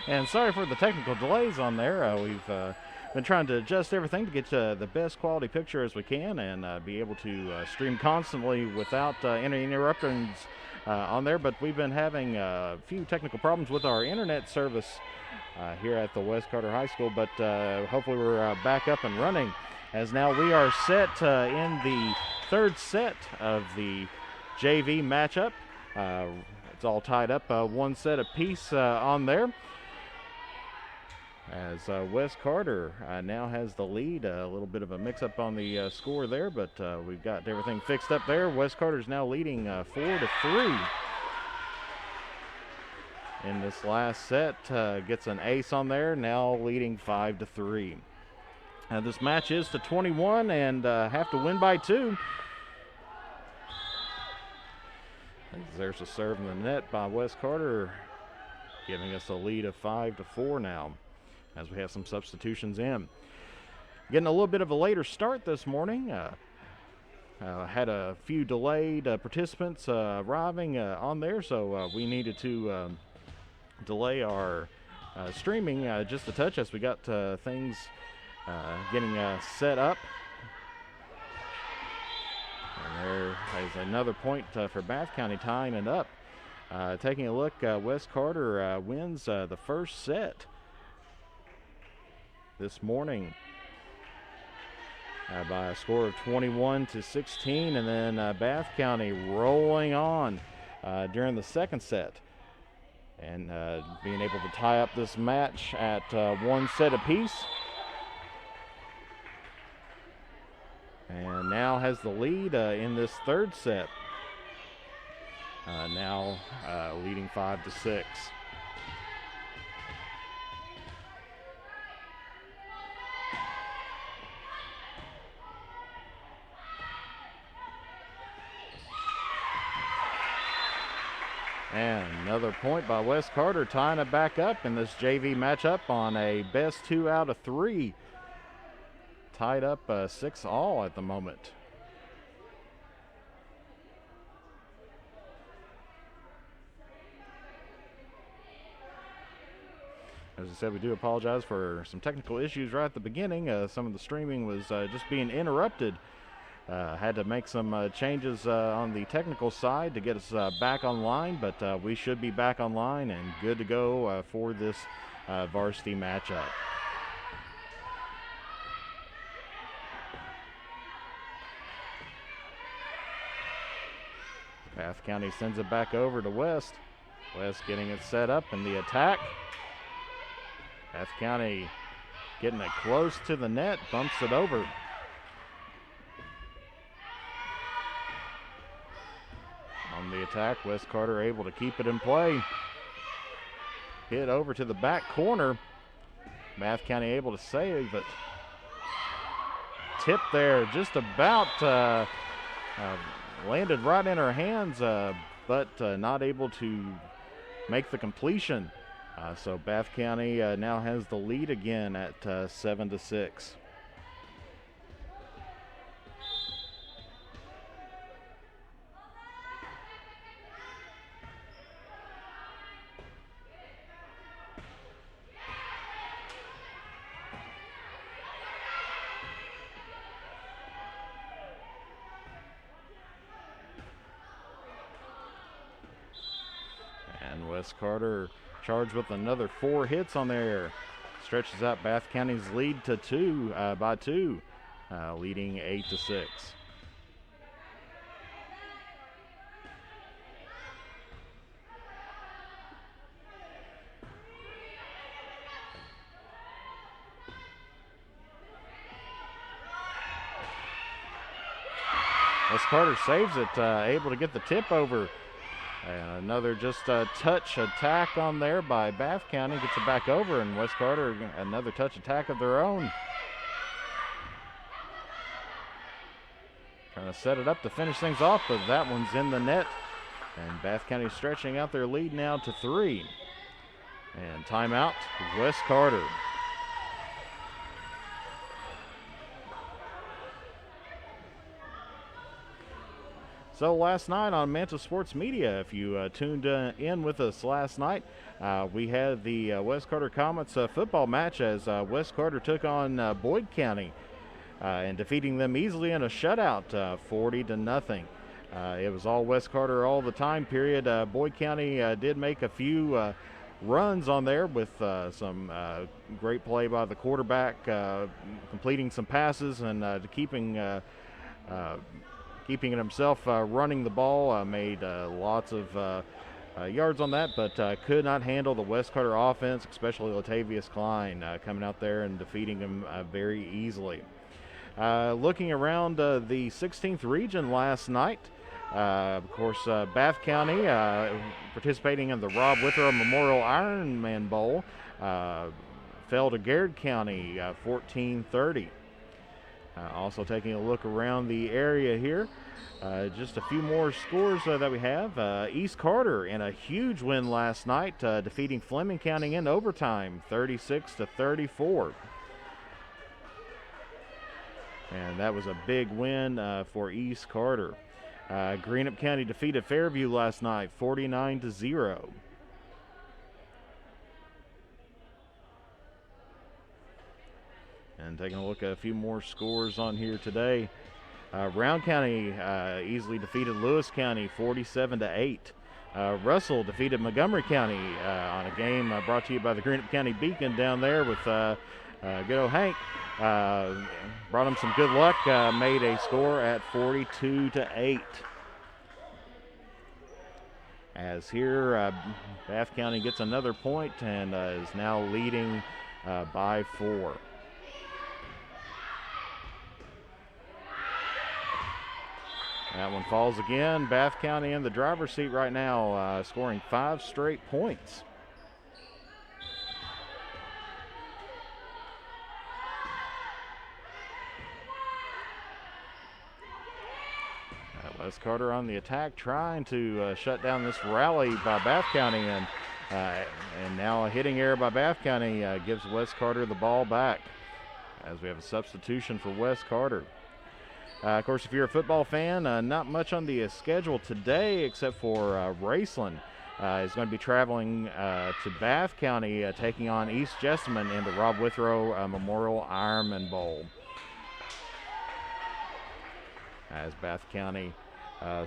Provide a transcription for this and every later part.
And sorry for the technical delays on there. We've been trying to adjust everything to get the best quality picture as we can and be able to stream constantly without any interruptions on there. But we've been having a few technical problems with our internet service here at the West Carter High School, but hopefully we're back up and running, as now we are set in the third set of the JV matchup. It's all tied up, one set apiece on there, as West Carter now has the lead. A little bit of a mix-up on the score there, but we've got everything fixed up there. West Carter's now leading 4-3 in this last set. Gets an ace on there, now leading 5-3. This match is to 21 and have to win by 2. There's a serve in the net by West Carter, giving us a lead of 5-4 now, as we have some substitutions in. Getting a little bit of a later start this morning. Had a few delayed participants arriving on there, so we needed to delay our streaming just a touch as we got things getting set up. And there is another point for Bath County, tying it up. Taking a look, West Carter wins the first set this morning by a score of 21-16, and then Bath County rolling on during the second set and being able to tie up this match at one set apiece. And now has the lead in this third set. Now leading 5-6. And another point by West Carter, tying it back up in this JV matchup on a best 2 out of 3. Tied up 6-all at the moment. As I said, we do apologize for some technical issues right at the beginning. Some of the streaming was just being interrupted. Had to make some changes on the technical side to get us back online, but we should be back online and good to go for this varsity matchup. Bath County sends it back over to West. West getting it set up in the attack. Bath County getting it close to the net, bumps it over. On the attack, West Carter able to keep it in play. Hit over to the back corner. Bath County able to save it. Tip there, just about landed right in her hands, but not able to make the completion. So Bath County now has the lead again at 7-6. West Carter charged with another 4 hits on there. Stretches out Bath County's lead to 2 by 2, leading 8-6. West Carter saves it, able to get the tip over. And another just touch attack on there by Bath County. Gets it back over, and West Carter another touch attack of their own. Trying to set it up to finish things off, but that one's in the net. And Bath County stretching out their lead now to 3. And timeout, West Carter. So last night on Manta Sports Media, if you tuned in with us last night, we had the West Carter Comets football match as West Carter took on Boyd County and defeating them easily in a shutout, 40-0. It was all West Carter all the time period. Boyd County did make a few runs on there with some great play by the quarterback, completing some passes and keeping it himself, running the ball, made lots of yards on that, but could not handle the West Carter offense, especially Latavius Klein coming out there and defeating him very easily. Looking around the 16th region last night, of course, Bath County participating in the Rob Withrow Memorial Ironman Bowl fell to Garrett County 14-30. Also taking a look around the area here, just a few more scores that we have. East Carter in a huge win last night, defeating Fleming County in overtime, 36-34. And that was a big win for East Carter. Greenup County defeated Fairview last night, 49-0. And taking a look at a few more scores on here today. Round County easily defeated Lewis County 47-8. Russell defeated Montgomery County on a game brought to you by the Greenup County Beacon down there with good old Hank. Brought him some good luck, made a score at 42-8. As here, Bath County gets another point and is now leading by 4. That one falls again. Bath County in the driver's seat right now, scoring 5 straight points. West Carter on the attack, trying to shut down this rally by Bath County, and now a hitting error by Bath County gives West Carter the ball back as we have a substitution for West Carter. Of course, if you're a football fan, not much on the schedule today except for Raceland is going to be traveling to Bath County, taking on East Jessamine in the Rob Withrow Memorial Ironman Bowl. As Bath County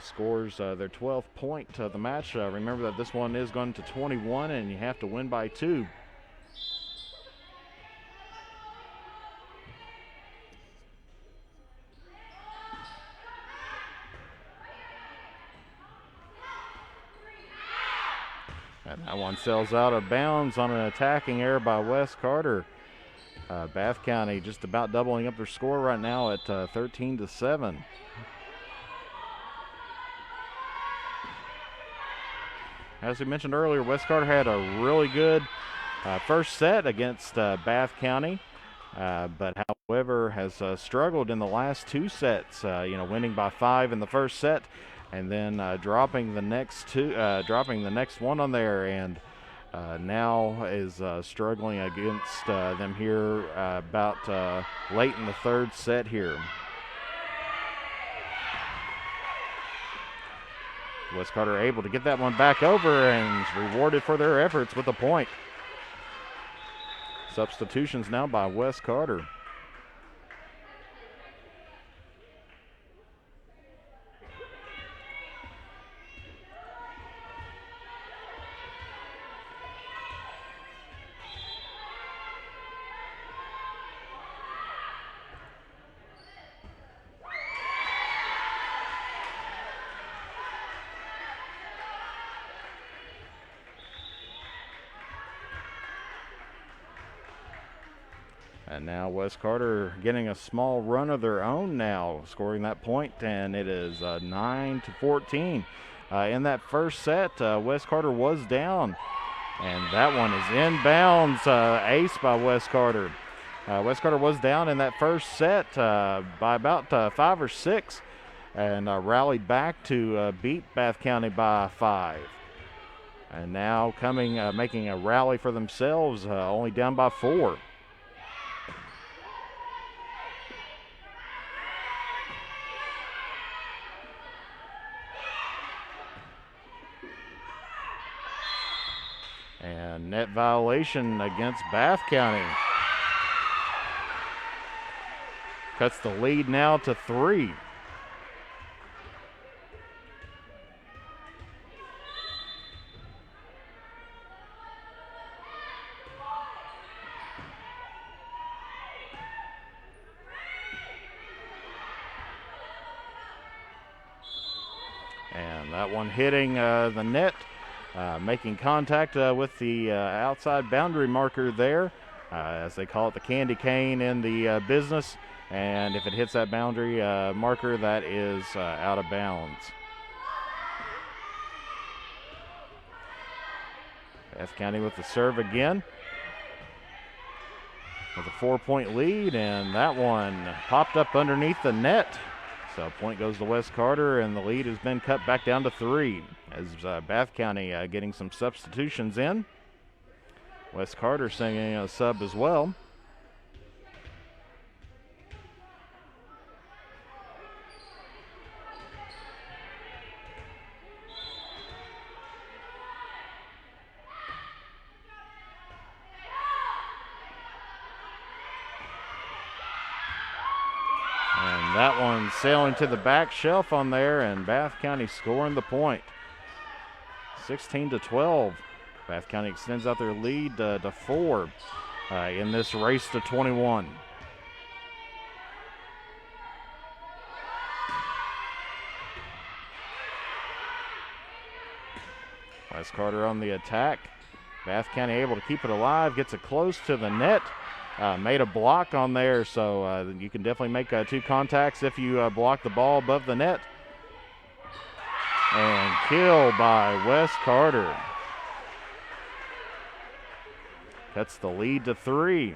scores their 12th point of the match. Remember that this one is going to 21 and you have to win by 2. And that one sails out of bounds on an attacking error by West Carter. Bath County just about doubling up their score right now at 13-7. As we mentioned earlier, West Carter had a really good first set against Bath County, but however has struggled in the last 2 sets. Winning by 5 in the first set, and then dropping the next one on there, and now is struggling against them here about late in the 3rd set here. West Carter able to get that one back over and is rewarded for their efforts with a point. Substitutions now by West Carter. And now West Carter getting a small run of their own now, scoring that point, and it is 9-14. In that first set, West Carter was down, and that one is inbounds, ace by West Carter. West Carter was down in that first set by about 5 or 6, and rallied back to beat Bath County by 5. And now making a rally for themselves, only down by 4. And net violation against Bath County. Cuts the lead now to 3. And that one hitting the net, making contact with the outside boundary marker there, as they call it, the candy cane in the business. And if it hits that boundary marker, that is out of bounds. Bath County with the serve again, with a 4-point lead, and that one popped up underneath the net. So point goes to West Carter, and the lead has been cut back down to 3 as Bath County getting some substitutions in. West Carter sending a sub as well. That one sailing to the back shelf on there, and Bath County scoring the point. 16-12. Bath County extends out their lead to 4 in this race to 21. West Carter on the attack. Bath County able to keep it alive, gets it close to the net. Made a block on there, so you can definitely make 2 contacts if you block the ball above the net. And kill by West Carter. Cuts the lead to 3.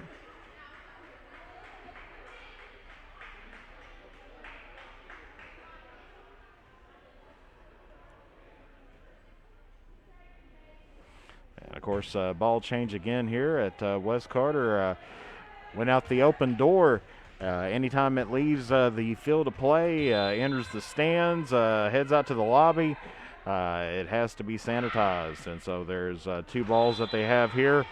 And of course, ball change again here at West Carter. Went out the open door. Anytime it leaves the field of play, enters the stands, heads out to the lobby, it has to be sanitized. And so there's 2 balls that they have here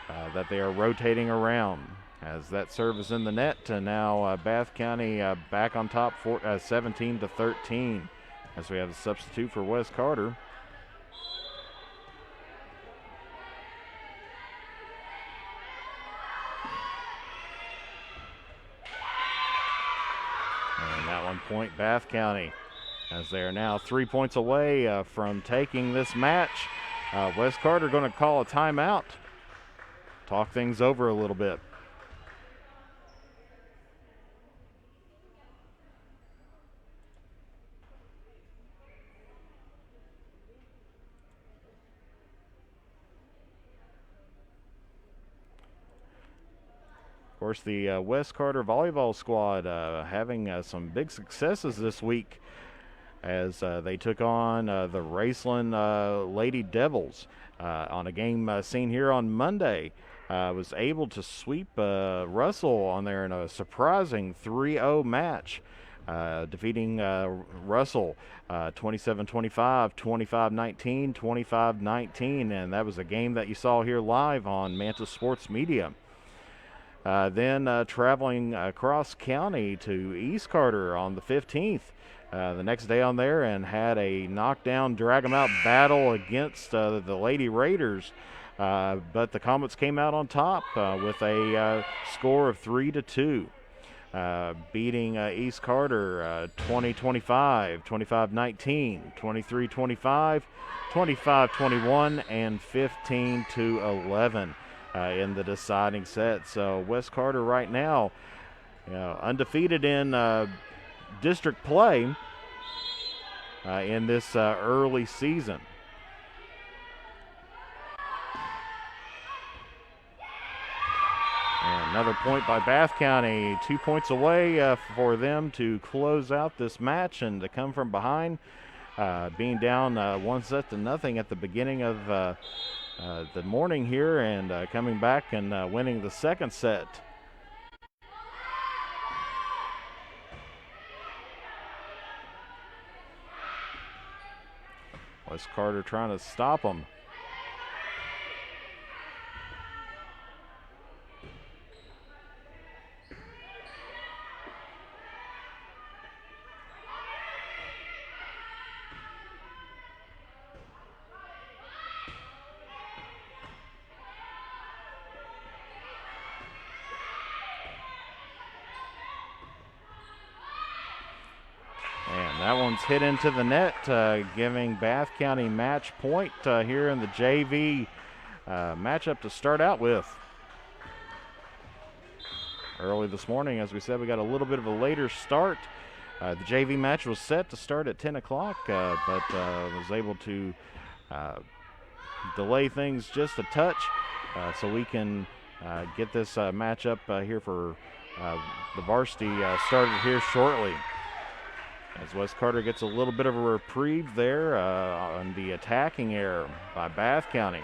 that they are rotating around. As that serve is in the net, and now Bath County back on top 17-13 as we have a substitute for West Carter. And that one point Bath County, as they are now 3 points away from taking this match. West Carter going to call a timeout, talk things over a little bit. Of course, the West Carter volleyball squad having some big successes this week as they took on the Raceland Lady Devils on a game seen here on Monday. Was able to sweep Russell on there in a surprising 3-0 match, defeating Russell 27-25, 25-19, 25-19, and that was a game that you saw here live on Manta Sports Media. Then traveling across county to East Carter on the 15th, the next day on there, and had a knockdown, drag-em-out battle against the Lady Raiders. But the Comets came out on top with a score of 3-2, beating East Carter 20-25, 25-19, 23-25, 25-21, and 15-11. In the deciding set. So West Carter right now, undefeated in district play in this early season. And another point by Bath County, 2 points away for them to close out this match and to come from behind, being down 1-0 at the beginning of the morning here, and coming back and winning the second set. West Carter trying to stop them. that one's hit into the net, giving Bath County match point here in the JV matchup to start out with. Early this morning, as we said, we got a little bit of a later start. The JV match was set to start at 10 o'clock, but was able to delay things just a touch so we can get this matchup here for the varsity started here shortly. As West Carter gets a little bit of a reprieve there on the attacking error by Bath County.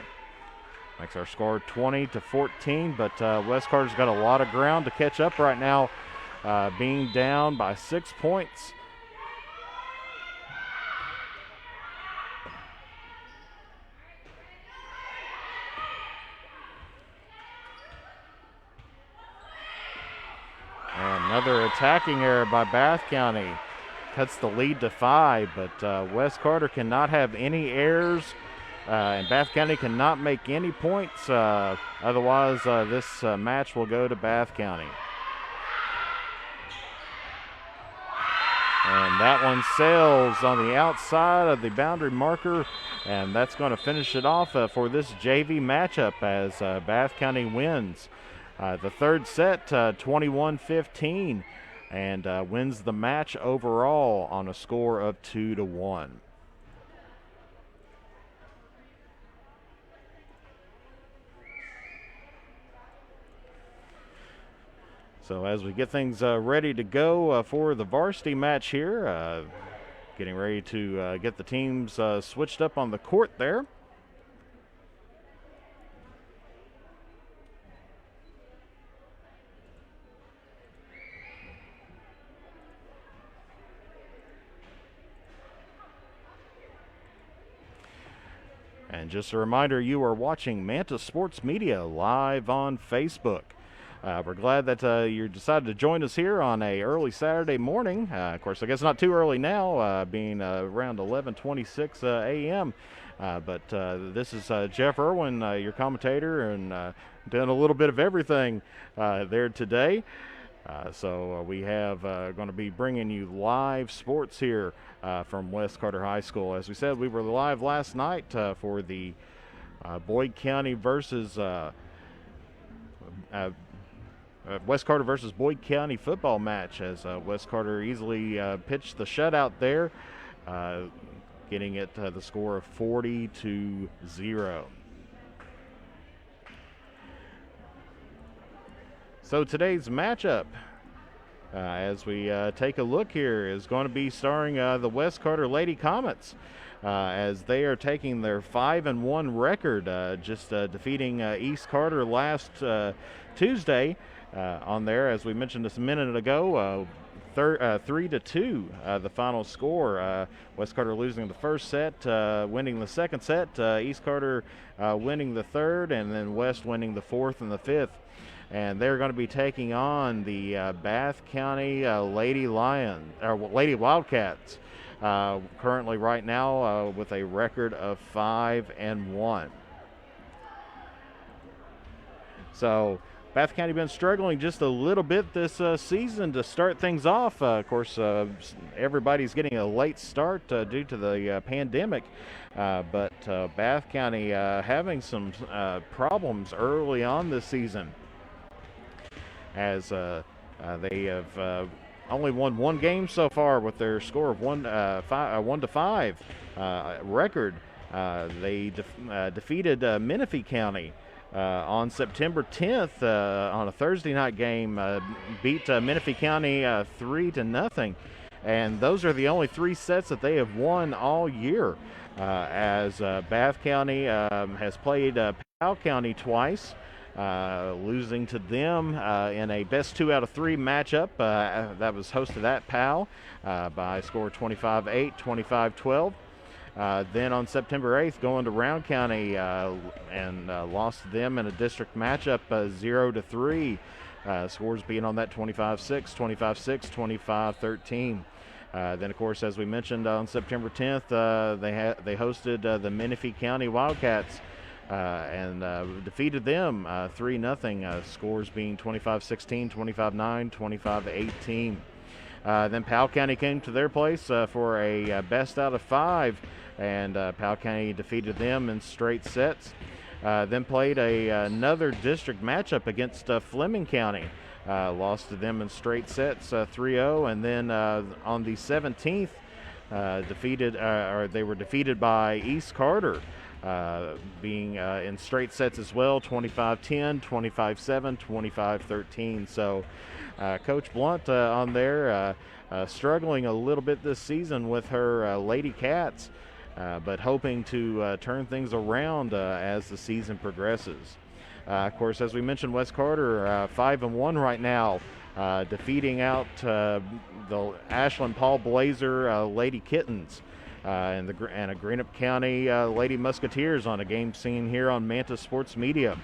Makes our score 20-14, but West Carter's got a lot of ground to catch up right now, being down by 6 points. And another attacking error by Bath County. Cuts the lead to 5, but West Carter cannot have any errors, and Bath County cannot make any points. Otherwise, this match will go to Bath County. And that one sails on the outside of the boundary marker, and that's going to finish it off for this JV matchup as Bath County wins the third set 21-15. And wins the match overall on a score of 2-1. So as we get things ready to go for the varsity match here, getting ready to get the teams switched up on the court there. And just a reminder, you are watching Manta Sports Media live on Facebook. We're glad that you decided to join us here on a early Saturday morning. Of course, I guess not too early now, being around 11:26 a.m. But this is Jeff Irwin, your commentator, and doing a little bit of everything there today. So we have going to be bringing you live sports here from West Carter High School. As we said, we were live last night for the Boyd County versus West Carter versus Boyd County football match, as West Carter easily pitched the shutout there, getting it the score of 40-0. So today's matchup, as we take a look here, is going to be starring the West Carter Lady Comets, as they are taking their 5-1 record, just defeating East Carter last Tuesday on there, as we mentioned just a minute ago. 3-2 the final score. West Carter losing the first set, winning the second set, East Carter winning the third, and then West winning the fourth and the fifth. And they're going to be taking on the Bath County Lady Wildcats, currently right now with a record of 5-1. So Bath County been struggling just a little bit this season to start things off. Of course, everybody's getting a late start due to the pandemic, but Bath County having some problems early on this season, as they have only won one game so far with their score of 1-5 record. They defeated Menifee County on September 10th on a Thursday night game, beat Menifee County 3-0, and those are the only 3 sets that they have won all year, as Bath County has played Powell County twice, losing to them in a best 2 out of 3 matchup that was hosted at Powell by a score 25-8, 25-12. Then on September 8th, going to Round County and lost to them in a district matchup 0-3. Scores being on that 25-6, 25-6, 25-13. Then, of course, as we mentioned, on September 10th, they hosted the Menifee County Wildcats and defeated them 3-0. Scores being 25-16, 25-9, 25-18. Then Powell County came to their place for a best out of 5, and Powell County defeated them in straight sets. Then played another district matchup against Fleming County. Lost to them in straight sets 3-0, and then on the 17th, they were defeated by East Carter, being in straight sets as well, 25-10, 25-7, 25-13. So Coach Blunt on there struggling a little bit this season with her Lady Cats, but hoping to turn things around as the season progresses. Of course, as we mentioned, West Carter 5-1 right now, defeating out the Ashland Paul Blazer Lady Kittens and a Greenup County Lady Musketeers on a game seen here on Manta Sports Media.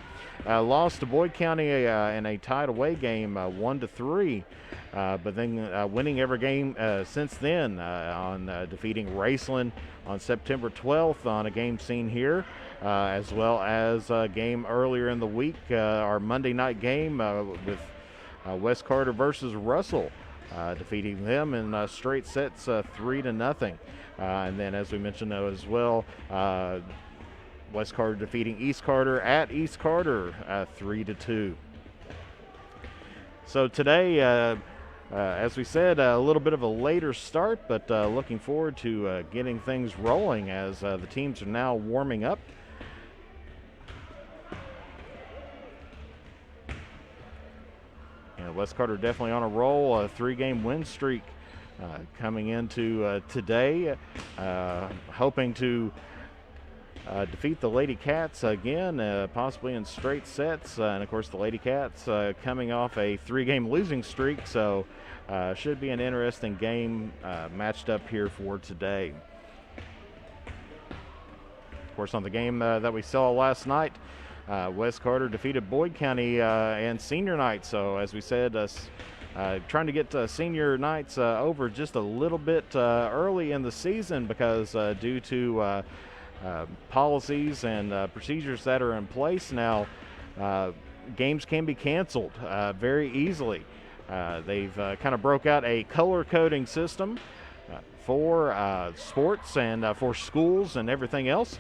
Lost to Boyd County in a tied away game 1-3, but then winning every game since then on defeating Raceland on September 12th on a game seen here, as well as a game earlier in the week, our Monday night game with West Carter versus Russell, defeating them in straight sets 3-0. And then, as we mentioned as well, West Carter defeating East Carter at East Carter 3-2. So today, as we said, a little bit of a later start, but looking forward to getting things rolling as the teams are now warming up. West Carter definitely on a roll, a 3-game win streak coming into today, hoping to defeat the Lady Cats again, possibly in straight sets. And of course, the Lady Cats coming off a 3-game losing streak, so should be an interesting game matched up here for today. Of course, on the game that we saw last night, West Carter defeated Boyd County in senior night. So as we said, trying to get senior nights over just a little bit early in the season because due to policies and procedures that are in place now, games can be canceled very easily. They've kind of broke out a color coding system for sports and for schools and everything else.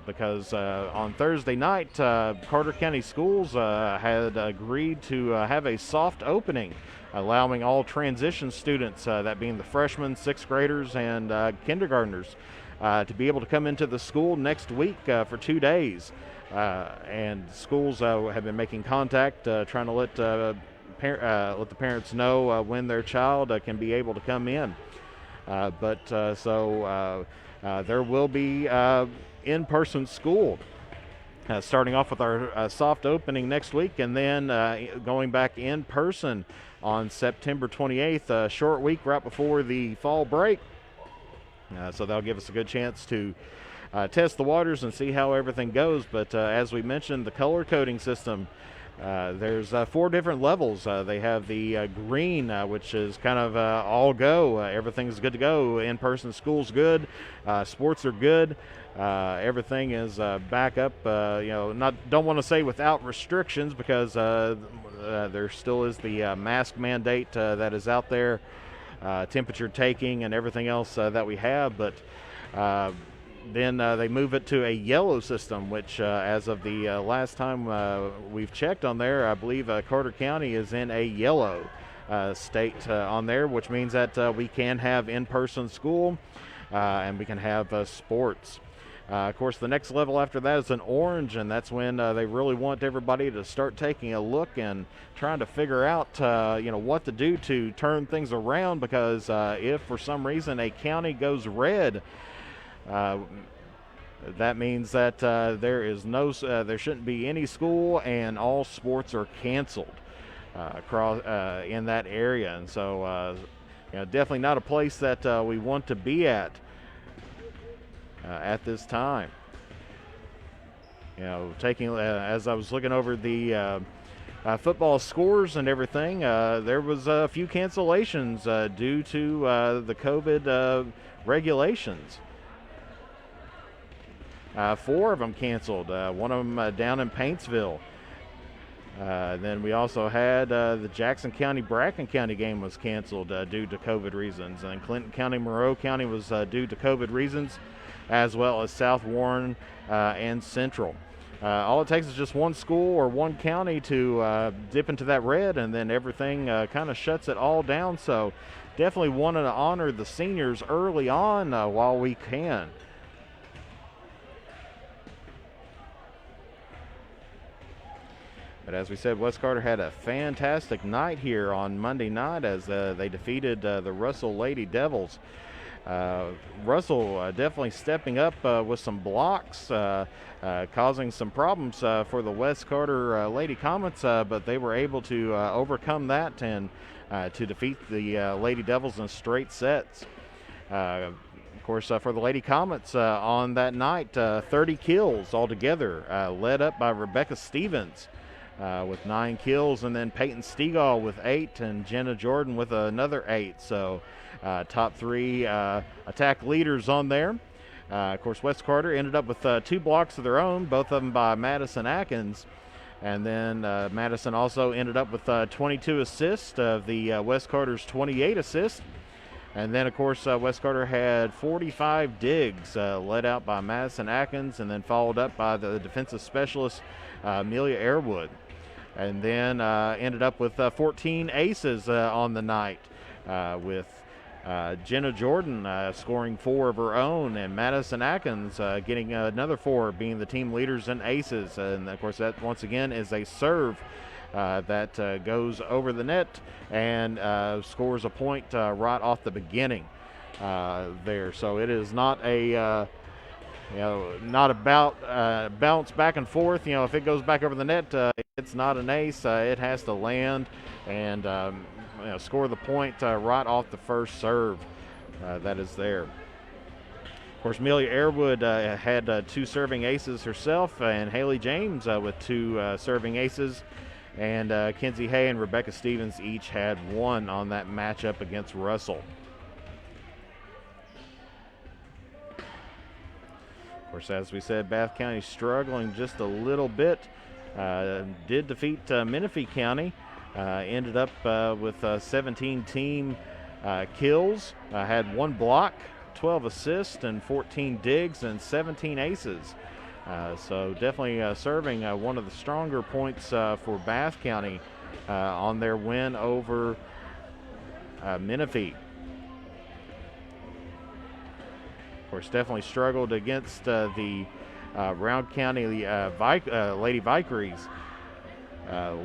Because on Thursday night, Carter County Schools had agreed to have a soft opening, allowing all transition students, that being the freshmen, 6th graders, and kindergartners, to be able to come into the school next week for 2 days. And schools have been making contact, trying to let the parents know when their child can be able to come in. So there will be in-person school starting off with our soft opening next week, and then going back in person on September 28th, a short week right before the fall break. So that'll give us a good chance to test the waters and see how everything goes. But as we mentioned, the color coding system, there's 4 different levels. They have the green, which is kind of all go. Everything's good to go. In-person school's good. Sports are good. Everything is back up. Don't want to say without restrictions because there still is the mask mandate that is out there, temperature taking and everything else that we have. But then they move it to a yellow system, which as of the last time we've checked on there, I believe Carter County is in a yellow state on there, which means that we can have in-person school and we can have sports. Of course, the next level after that is an orange, and that's when they really want everybody to start taking a look and trying to figure out, what to do to turn things around, because if for some reason a county goes red, that means that there shouldn't be any school, and all sports are canceled across in that area. And so, definitely not a place that we want to be at this time. Taking as I was looking over the football scores and everything, there was a few cancellations due to the COVID regulations. 4 of them canceled, one of them down in Paintsville. Then we also had the Jackson County-Bracken County game was canceled due to COVID reasons. And Clinton County-Monroe County was due to COVID reasons, as well as South Warren and Central. All it takes is just one school or one county to dip into that red, and then everything kind of shuts it all down. So definitely wanted to honor the seniors early on while we can. But as we said, West Carter had a fantastic night here on Monday night as they defeated the Russell Lady Devils. Russell definitely stepping up with some blocks, causing some problems for the West Carter Lady Comets, but they were able to overcome that and to defeat the Lady Devils in straight sets. Of course, for the Lady Comets on that night, 30 kills altogether, led up by Rebecca Stevens with 9 kills, and then Peyton Stegall with 8, and Jenna Jordan with another 8. So top 3 attack leaders on there. Of course, West Carter ended up with 2 blocks of their own, both of them by Madison Atkins. And then Madison also ended up with 22 assists of the West Carter's 28 assists. And then, of course, West Carter had 45 digs led out by Madison Atkins, and then followed up by the defensive specialist, Amelia Airwood. And then ended up with 14 aces on the night, with Jenna Jordan scoring 4 of her own, and Madison Atkins getting another 4, being the team leaders in aces. And, of course, that once again is a serve that goes over the net and scores a point right off the beginning there. So it is not a not about bounce back and forth. If it goes back over the net, it's not an ace. It has to land and score the point right off the first serve that is there. Of course, Amelia Airwood had 2 serving aces herself, and Haley James with 2 serving aces. And Kenzie Hay and Rebecca Stevens each had 1 on that matchup against Russell. Of course, as we said, Bath County struggling just a little bit. Did defeat Menifee County. Ended up with 17 team kills. Had 1 block, 12 assists, and 14 digs, and 17 aces. So definitely serving one of the stronger points for Bath County on their win over Menifee. Of course, definitely struggled against the Round County Lady Vikaries,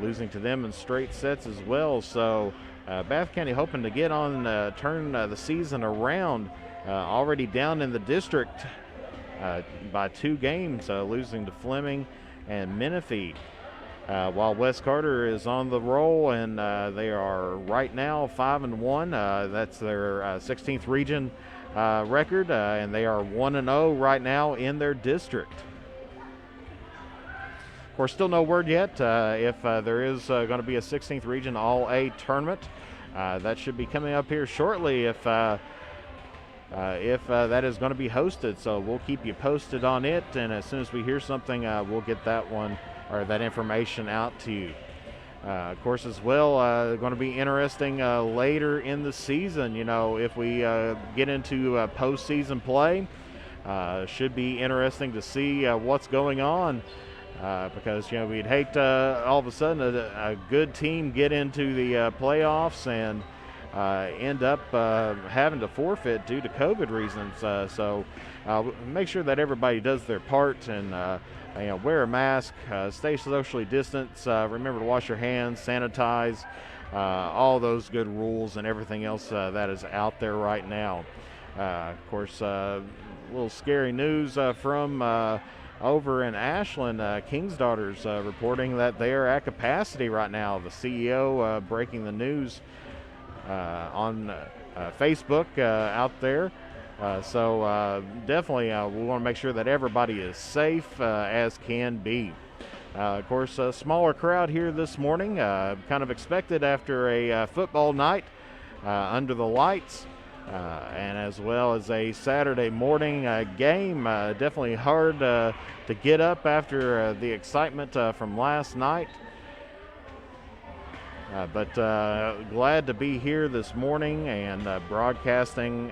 losing to them in straight sets as well. So Bath County hoping to get on, turn the season around, already down in the district by 2 games, losing to Fleming and Menifee. While West Carter is on the roll, and they are right now 5-1. That's their 16th region record, and they are 1-0 right now in their district. Of course, still no word yet if there is going to be a 16th region All-A tournament. That should be coming up here shortly if that is going to be hosted. So we'll keep you posted on it, and as soon as we hear something, we'll get that one or that information out to you. Of course, as well, going to be interesting later in the season. If we get into postseason play, should be interesting to see what's going on. Because we'd hate all of a sudden a good team get into the playoffs and end up having to forfeit due to COVID reasons. So make sure that everybody does their part and wear a mask, stay socially distanced, remember to wash your hands, sanitize, all those good rules and everything else that is out there right now. Of course, a little scary news from over in Ashland. King's Daughters reporting that they are at capacity right now. The CEO breaking the news on Facebook out there. So definitely we want to make sure that everybody is safe as can be. Of course, a smaller crowd here this morning, kind of expected after a football night under the lights, and as well as a Saturday morning game. Definitely hard to get up after the excitement from last night. But glad to be here this morning and broadcasting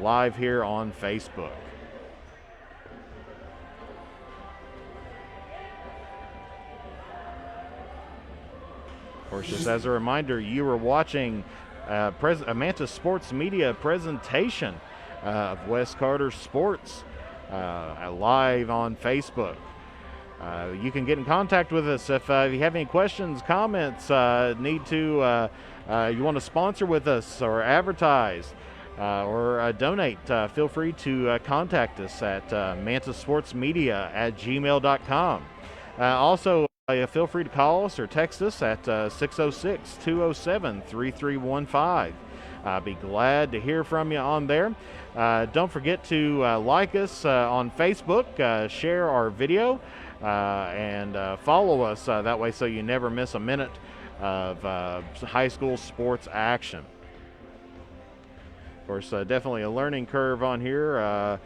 live here on Facebook. Of course, just as a reminder, you are watching a Manta Sports Media presentation of West Carter Sports live on Facebook. You can get in contact with us if you have any questions, comments, you want to sponsor with us or advertise or donate. Feel free to contact us at mantasportsmedia@gmail.com. Also, feel free to call us or text us at 606-207-3315. Be glad to hear from you on there. Don't forget to like us on Facebook, share our video, and follow us that way so you never miss a minute of high school sports action. Of course, definitely a learning curve on here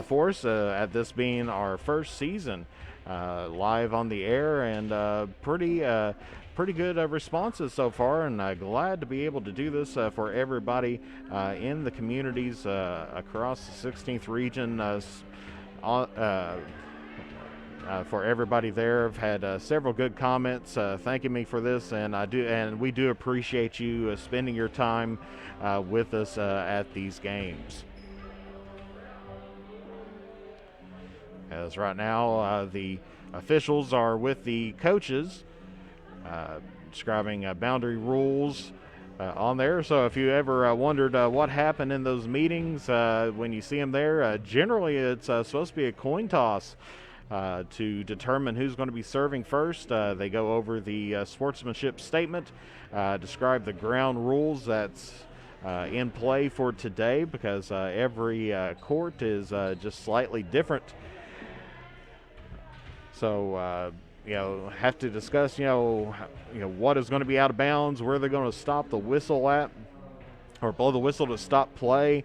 for us, at this being our first season live on the air, and pretty good responses so far, and glad to be able to do this for everybody in the communities across the 16th region. For everybody there, I've had several good comments thanking me for this, and we do appreciate you spending your time with us at these games. As right now, the officials are with the coaches, describing boundary rules on there. So if you ever wondered what happened in those meetings, when you see them there, generally it's supposed to be a coin toss to determine who's going to be serving first. They go over the sportsmanship statement, describe the ground rules that's in play for today, because every court is just slightly different. So, have to discuss, what is going to be out of bounds, where they're going to stop the whistle at, or blow the whistle to stop play.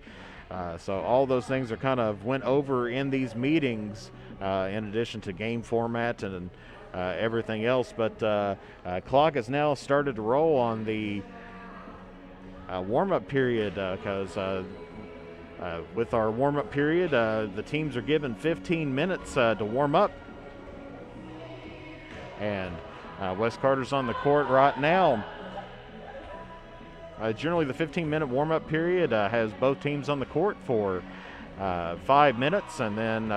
So all those things are kind of went over in these meetings, in addition to game format and everything else. But clock has now started to roll on the warm-up period, because with our warm-up period, the teams are given 15 minutes to warm up. And West Carter's on the court right now. Generally, the 15-minute warm-up period has both teams on the court for 5 minutes, and then,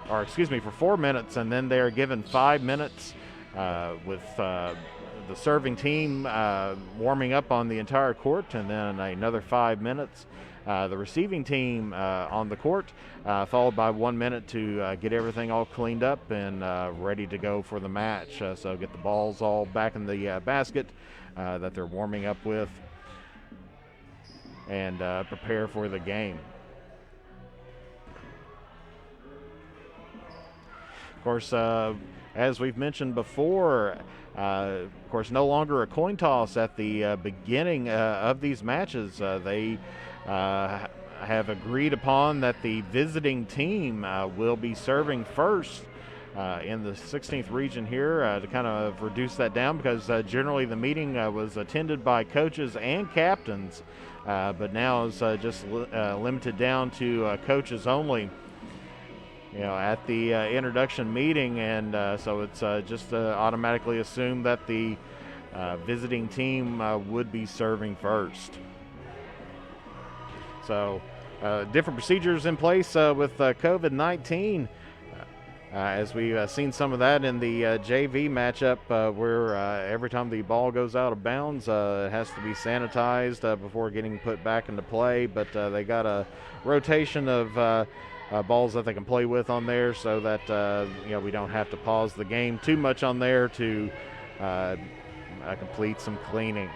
for 4 minutes, and then they are given 5 minutes with the serving team warming up on the entire court, and then another 5 minutes. The receiving team on the court, followed by 1 minute to get everything all cleaned up and ready to go for the match. So get the balls all back in the basket that they're warming up with, and prepare for the game. Of course, as we've mentioned before, of course, no longer a coin toss at the beginning of these matches. They have agreed upon that the visiting team will be serving first in the 16th region here, to kind of reduce that down, because generally the meeting was attended by coaches and captains, but now it's just limited down to coaches only, at the introduction meeting, and so it's just automatically assumed that the visiting team would be serving first. So different procedures in place with COVID-19, as we've seen some of that in the JV matchup, where every time the ball goes out of bounds, it has to be sanitized before getting put back into play. But they got a rotation of balls that they can play with on there, so that we don't have to pause the game too much on there to complete some cleaning.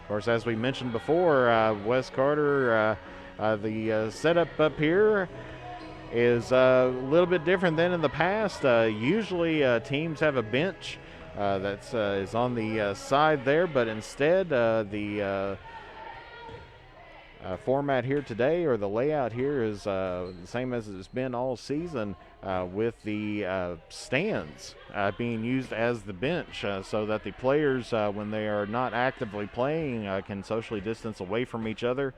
Of course, as we mentioned before, West Carter, the setup up here is a little bit different than in the past. Usually teams have a bench that's is on the side there, but instead the format here today, or the layout here, is the same as it's been all season, with the stands being used as the bench, so that the players, when they are not actively playing, can socially distance away from each other.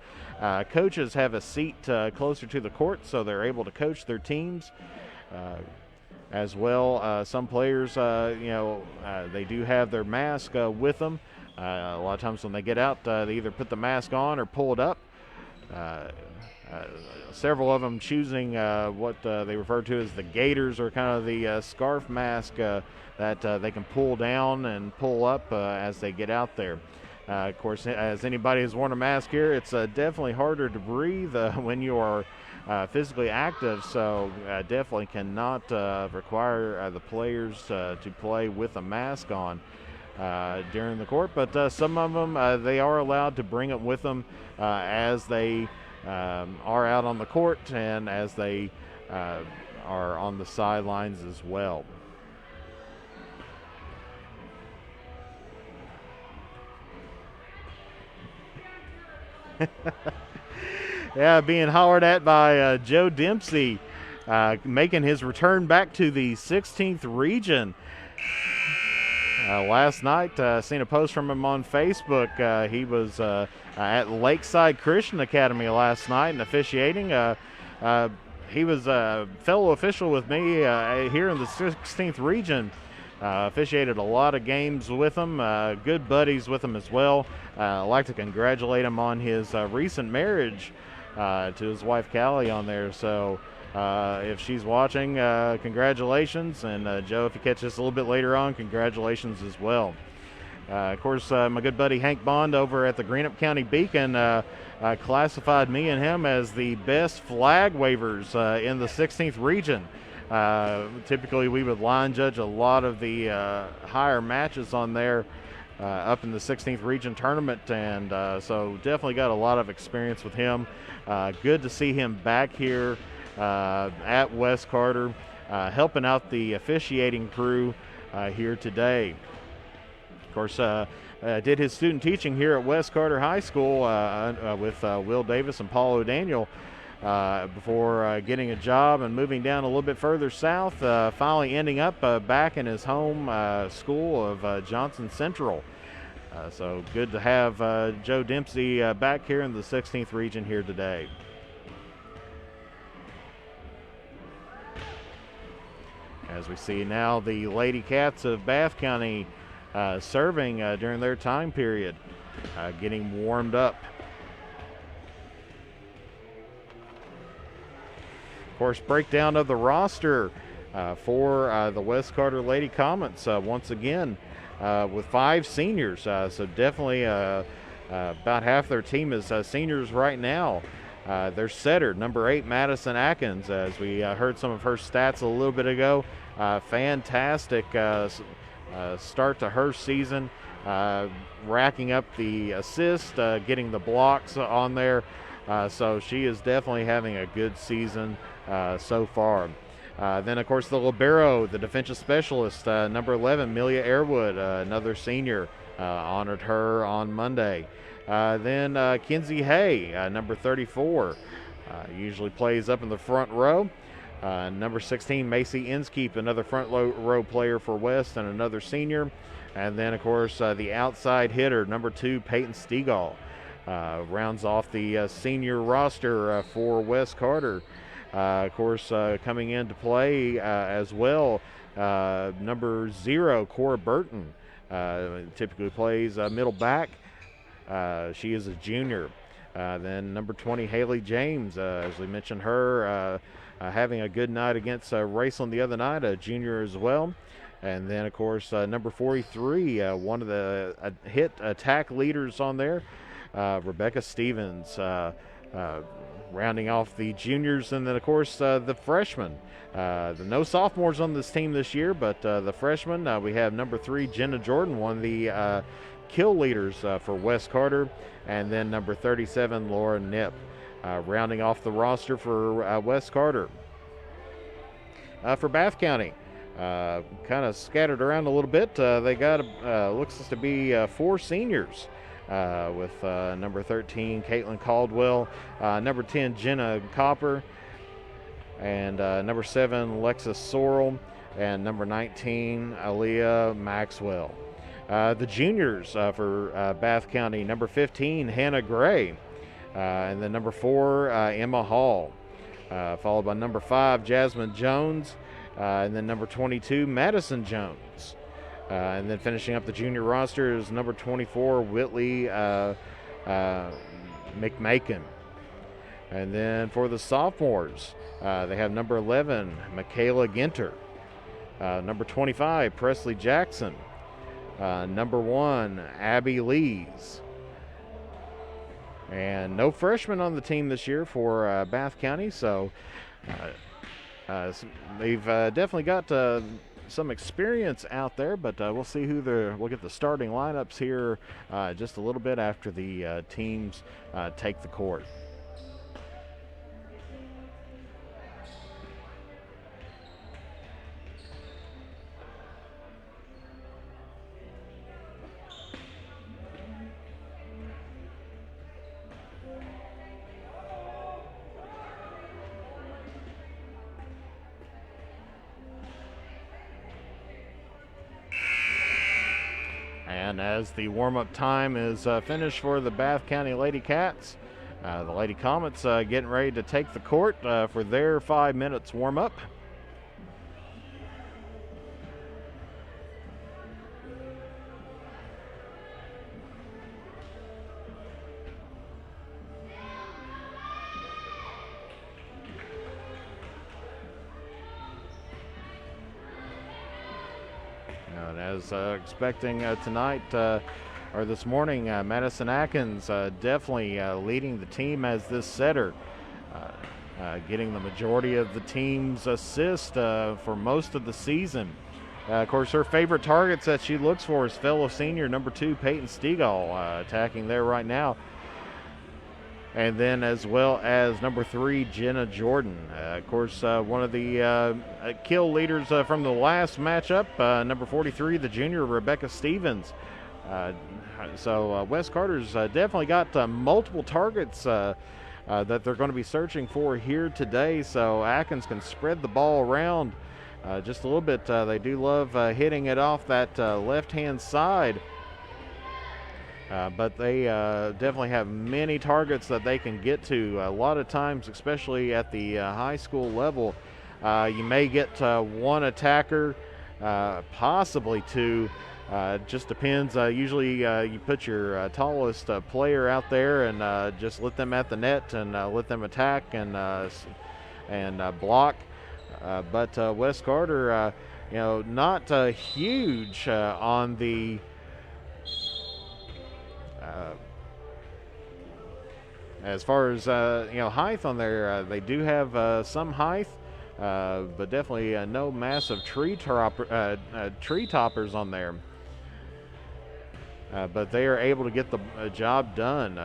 Coaches have a seat closer to the court, so they're able to coach their teams. As well, some players, they do have their mask with them. A lot of times when they get out, they either put the mask on or pull it up. Several of them choosing what they refer to as the gaiters, or kind of the scarf mask that they can pull down and pull up as they get out there. Of course, as anybody who's worn a mask here, it's definitely harder to breathe when you are physically active, so definitely cannot require the players to play with a mask on during the court, but some of them, they are allowed to bring it with them as they are out on the court, and as they are on the sidelines as well. Yeah, being hollered at by Joe Dempsey, making his return back to the 16th region. Last night, seen a post from him on Facebook. He was at Lakeside Christian Academy last night and officiating. He was a fellow official with me here in the 16th region. Officiated a lot of games with him, good buddies with him as well. I'd like to congratulate him on his recent marriage to his wife Callie on there. So if she's watching, congratulations. And Joe, if you catch this a little bit later on, congratulations as well. Of course, my good buddy Hank Bond over at the Greenup County Beacon classified me and him as the best flag wavers in the 16th region. Typically, we would line judge a lot of the higher matches on there up in the 16th region tournament, and so definitely got a lot of experience with him. Good to see him back here at West Carter, helping out the officiating crew here today. Of course, did his student teaching here at West Carter High School with Will Davis and Paul O'Daniel before getting a job and moving down a little bit further south, finally ending up back in his home school of Johnson Central. So good to have Joe Dempsey back here in the 16th region here today. As we see now, the Lady Cats of Bath County serving during their time period, getting warmed up. Of course, breakdown of the roster for the West Carter Lady Comets once again with 5 seniors. So definitely about half their team is seniors right now. Their setter, number 8, Madison Atkins, as we heard some of her stats a little bit ago. Fantastic start to her season, racking up the assists, getting the blocks on there. So she is definitely having a good season so far. Then, of course, the libero, the defensive specialist, number 11, Amelia Airwood, another senior, honored her on Monday. Then Kinsey Hay, number 34, usually plays up in the front row. Number 16, Macy Inskeep, another front row player for West and another senior. And then, of course, the outside hitter, number 2, Peyton Stegall, rounds off the senior roster for West Carter. Of course, coming into play as well, number 0, Cora Burton, typically plays middle back. She is a junior. Then number 20, Haley James, as we mentioned her, having a good night against Raceland the other night, a junior as well. And then, of course, number 43, one of the hit attack leaders on there, Rebecca Stevens, rounding off the juniors. And then, of course, the freshmen. No sophomores on this team this year, but the freshmen, we have number 3, Jenna Jordan, one of the kill leaders for West Carter. And then number 37, Laura Knipp, rounding off the roster for West Carter. For Bath County, kind of scattered around a little bit. They got looks to be 4 seniors with number 13, Caitlin Caldwell, number 10, Jenna Copper, and number 7, Lexus Sorrell, and number 19, Aaliyah Maxwell. The juniors for Bath County, number 15, Hannah Gray, and then number 4, Emma Hall, followed by number 5, Jasmine Jones, and then number 22, Madison Jones. And then finishing up the junior roster is number 24, Whitley McMakin. And then for the sophomores, they have number 11, Michaela Ginter. Number 25, Presley Jackson. Number 1, Abby Lees. And no freshmen on the team this year for Bath County, so they've definitely got some experience out there, but we'll see we'll get the starting lineups here just a little bit after the teams take the court. And as the warm-up time is finished for the Bath County Lady Cats, the Lady Comets getting ready to take the court for their 5 minutes warm-up. And as expecting tonight or this morning, Madison Atkins definitely leading the team as this setter, getting the majority of the team's assist for most of the season. Of course, her favorite targets that she looks for is fellow senior number 2, Peyton Stegall, attacking there right now. And then as well as number 3, Jenna Jordan. Of course, one of the kill leaders from the last matchup, number 43, the junior, Rebecca Stevens. So West Carter's definitely got multiple targets that they're going to be searching for here today. So Atkins can spread the ball around just a little bit. They do love hitting it off that left-hand side. But they definitely have many targets that they can get to. A lot of times, especially at the high school level, you may get one attacker, possibly two. Just depends. Usually you put your tallest player out there and just let them at the net and let them attack and block. But West Carter, not huge on the as far as height on there. They do have some height, but definitely no massive tree toppers on there. But they are able to get the job done.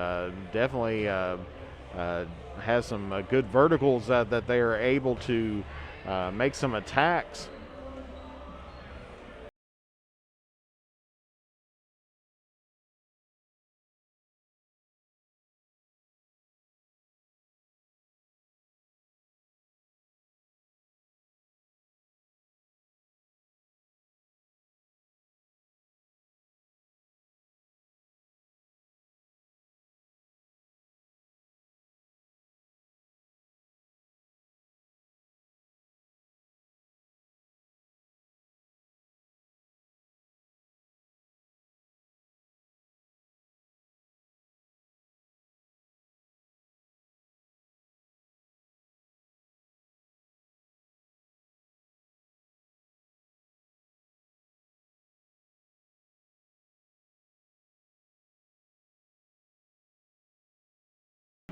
Definitely has some good verticals that they are able to make some attacks.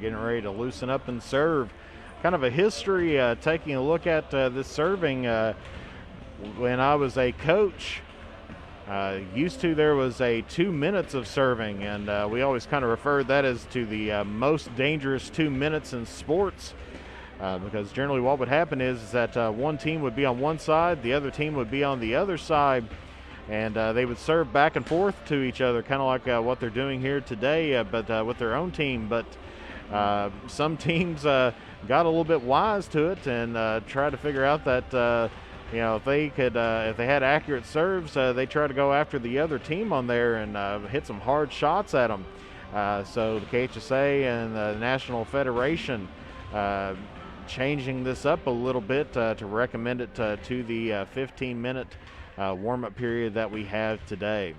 Getting ready to loosen up and serve. Kind of a history taking a look at this serving. When I was a coach, there was a 2 minutes of serving, and we always kind of referred that as to the most dangerous 2 minutes in sports, because generally what would happen is that one team would be on one side, the other team would be on the other side, and they would serve back and forth to each other, kind of like what they're doing here today, but with their own team. But some teams got a little bit wise to it and tried to figure out that if they could, if they had accurate serves, they try to go after the other team on there and hit some hard shots at them. So the KHSAA and the National Federation changing this up a little bit to recommend it to the 15-minute warm-up period that we have today.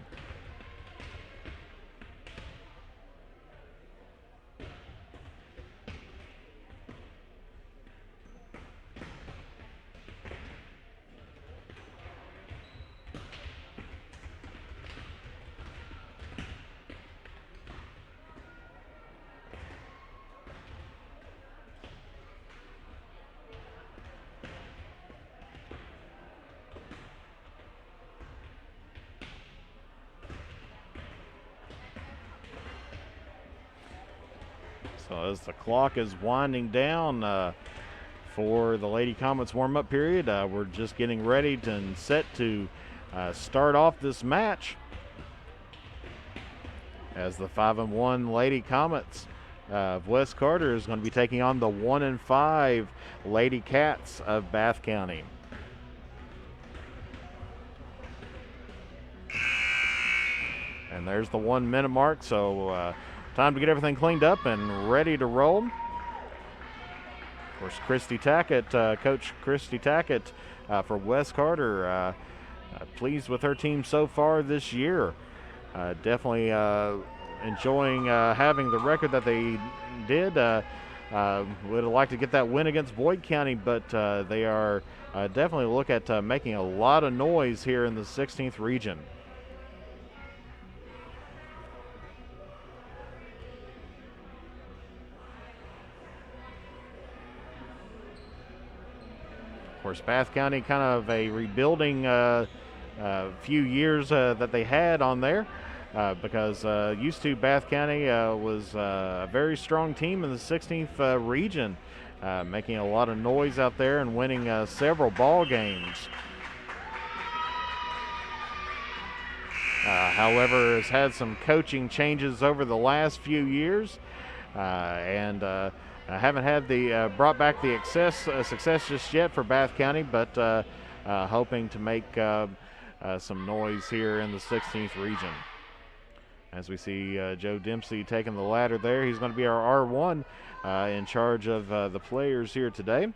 So as the clock is winding down for the Lady Comets warm-up period, we're just getting ready and set to start off this match as the 5-1 Lady Comets of West Carter is going to be taking on the 1-5 Lady Cats of Bath County. And there's the 1 minute mark, so time to get everything cleaned up and ready to roll. Of course, Christy Tackett, Coach Christy Tackett for West Carter, pleased with her team so far this year. Definitely enjoying having the record that they did. Would have liked to get that win against Boyd County, but they are definitely look at making a lot of noise here in the 16th region. Of course, Bath County kind of a rebuilding few years that they had on there because used to Bath County was a very strong team in the 16th region, making a lot of noise out there and winning several ball games. However, has had some coaching changes over the last few years and haven't had the brought back the success just yet for Bath County, but hoping to make some noise here in the 16th region. As we see Joe Dempsey taking the ladder there, he's going to be our R1 in charge of the players here today.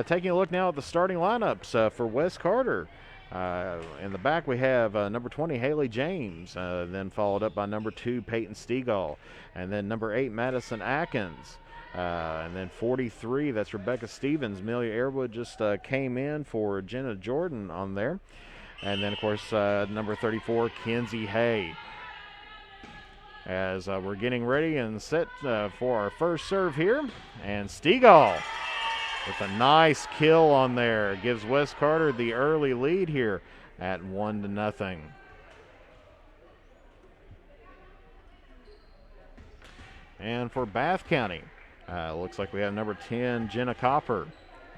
Taking a look now at the starting lineups for West Carter. In the back we have number 20 Haley James, then followed up by number 2 Peyton Stegall, and then number 8 Madison Atkins. And then 43, that's Rebecca Stevens. Amelia Airwood just came in for Jenna Jordan on there. And then, of course, number 34, Kenzie Hay. As we're getting ready and set for our first serve here. And Stegall with a nice kill on there. Gives West Carter the early lead here at 1-0. And for Bath County, looks like we have number 10, Jenna Copper.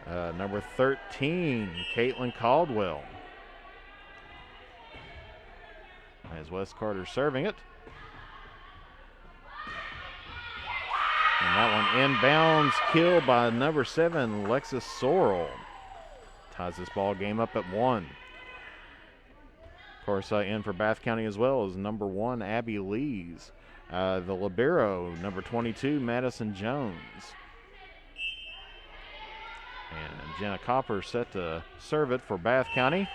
Number 13, Caitlin Caldwell. As West Carter serving it. And that one inbounds, kill by number 7, Lexus Sorrell. Ties this ball game up at 1. Of course, in for Bath County as well is number 1, Abby Lees. The libero, number 22, Madison Jones. And Jenna Copper set to serve it for Bath County.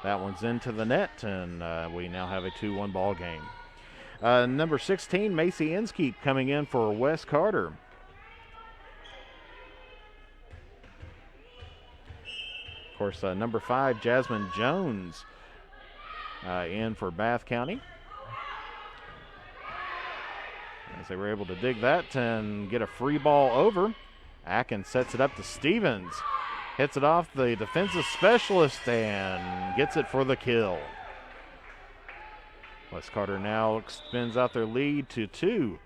That one's into the net, and we now have a 2-1 ball game. Number 16, Macy Inskeep coming in for West Carter. Of course, number 5, Jasmine Jones in for Bath County. As they were able to dig that and get a free ball over. Atkins sets it up to Stevens. Hits it off the defensive specialist and gets it for the kill. West Carter now extends out their lead to 2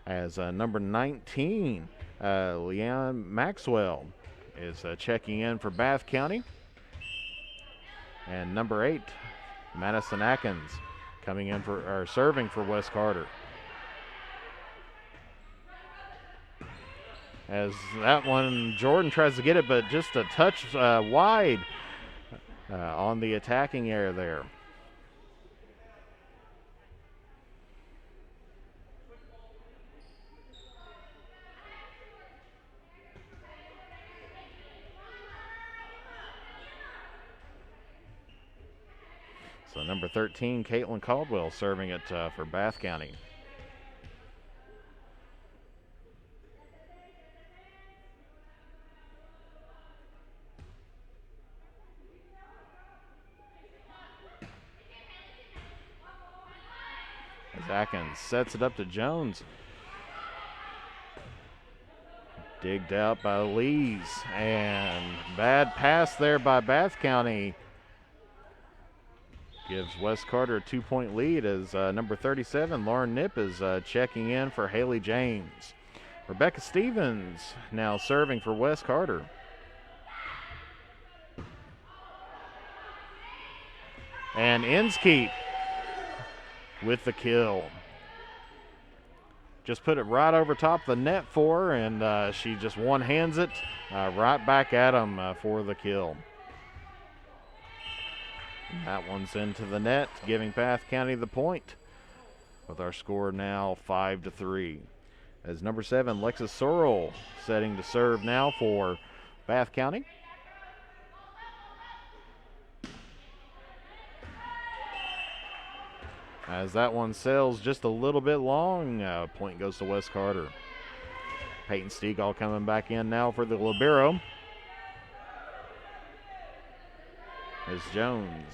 as number 19, Leanne Maxwell, is checking in for Bath County. And number 8, Madison Atkins coming in or serving for West Carter. As that one, Jordan tries to get it, but just a touch wide on the attacking area there. So number 13, Caitlin Caldwell serving it for Bath County. As Atkins sets it up to Jones. Digged out by Lees, and bad pass there by Bath County. Gives West Carter a 2-point lead as number 37, Lauren Knipp, is checking in for Haley James. Rebecca Stevens now serving for West Carter. And Inskeep with the kill. Just put it right over top of the net for her, and she just one-hands it right back at him for the kill. That one's into the net, giving Bath County the point, with our score now 5-3. As number 7, Lexus Sorrell, setting to serve now for Bath County. As that one sails just a little bit long, point goes to West Carter. Peyton Stegall coming back in now for the libero. As Jordan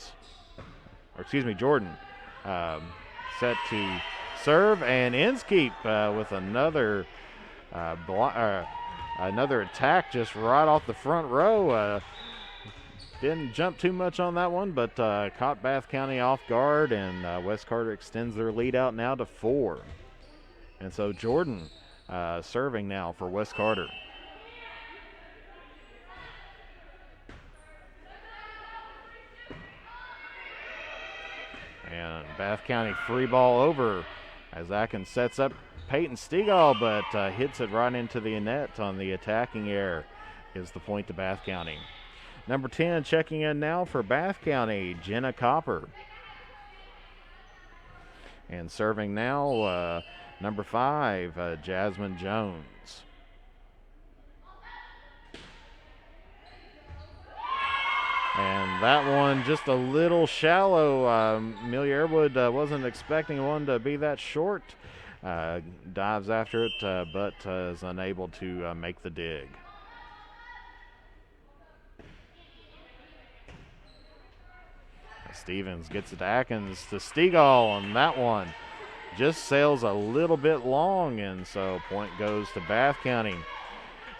set to serve, and Inskeep with another attack just right off the front row. Didn't jump too much on that one, but caught Bath County off guard, and West Carter extends their lead out now to 4. And so Jordan serving now for West Carter. And Bath County free ball over as Atkins sets up Peyton Stegall, but hits it right into the net on the attacking air. Gives the point to Bath County. Number 10 checking in now for Bath County, Jenna Copper. And serving now, number 5, Jasmine Jones. And that one just a little shallow. Amelia Airwood wasn't expecting one to be that short. Dives after it, but is unable to make the dig. Stevens gets it to Atkins to Stegall, and that one just sails a little bit long, and so point goes to Bath County.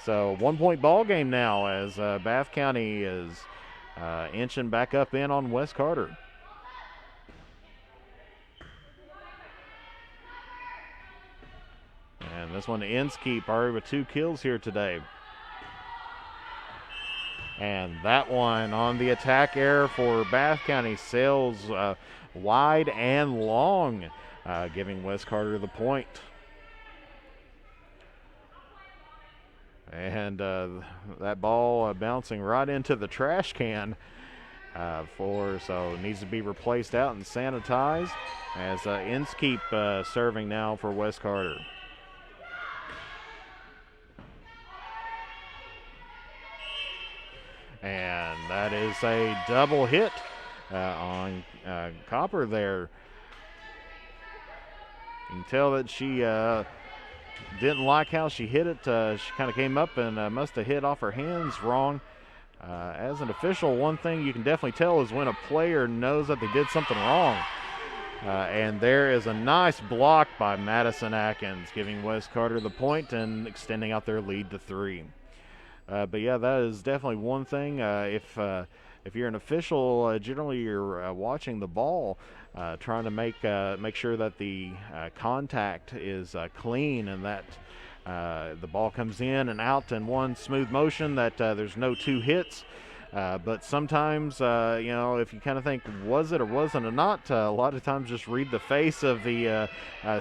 So 1-point ball game now as Bath County is inching back up in on West Carter. And this one to Inskeep, already with 2 kills here today. And that one on the attack air for Bath County sails wide and long, giving West Carter the point. And that ball bouncing right into the trash can so it needs to be replaced out and sanitized as Inskeep serving now for West Carter. And that is a double hit on Copper there. You can tell that she didn't like how she hit it. She kind of came up and must have hit off her hands wrong. As an official, one thing you can definitely tell is when a player knows that they did something wrong. And there is a nice block by Madison Atkins, giving West Carter the point and extending out their lead to 3. But yeah, that is definitely one thing. If you're an official, generally you're watching the ball, trying to make sure that the contact is clean and that the ball comes in and out in one smooth motion, that there's no 2 hits. But sometimes, if you kind of think, was it or wasn't it not, a lot of times just read the face of the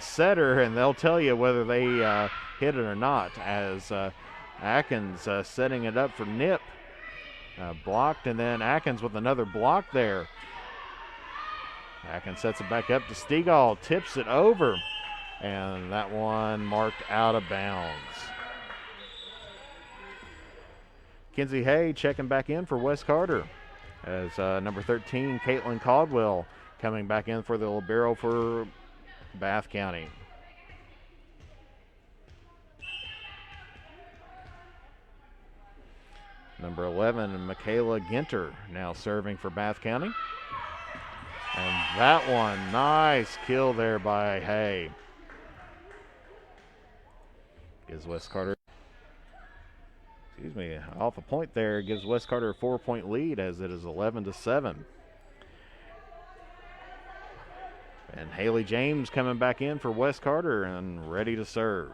setter, and they'll tell you whether they hit it or not, as Atkins setting it up for Nip. Blocked, and then Atkins with another block there. Atkins sets it back up to Stegall, tips it over, and that one marked out of bounds. Kinsey Hay checking back in for Wes Carter, as number 13, Caitlin Caldwell, coming back in for the libero for Bath County. Number 11, Michaela Ginter, now serving for Bath County. And that one, nice kill there by Hay. Gives Wes Carter, off a point there, gives Wes Carter a 4-point lead as it is 11-7. And Haley James coming back in for Wes Carter and ready to serve.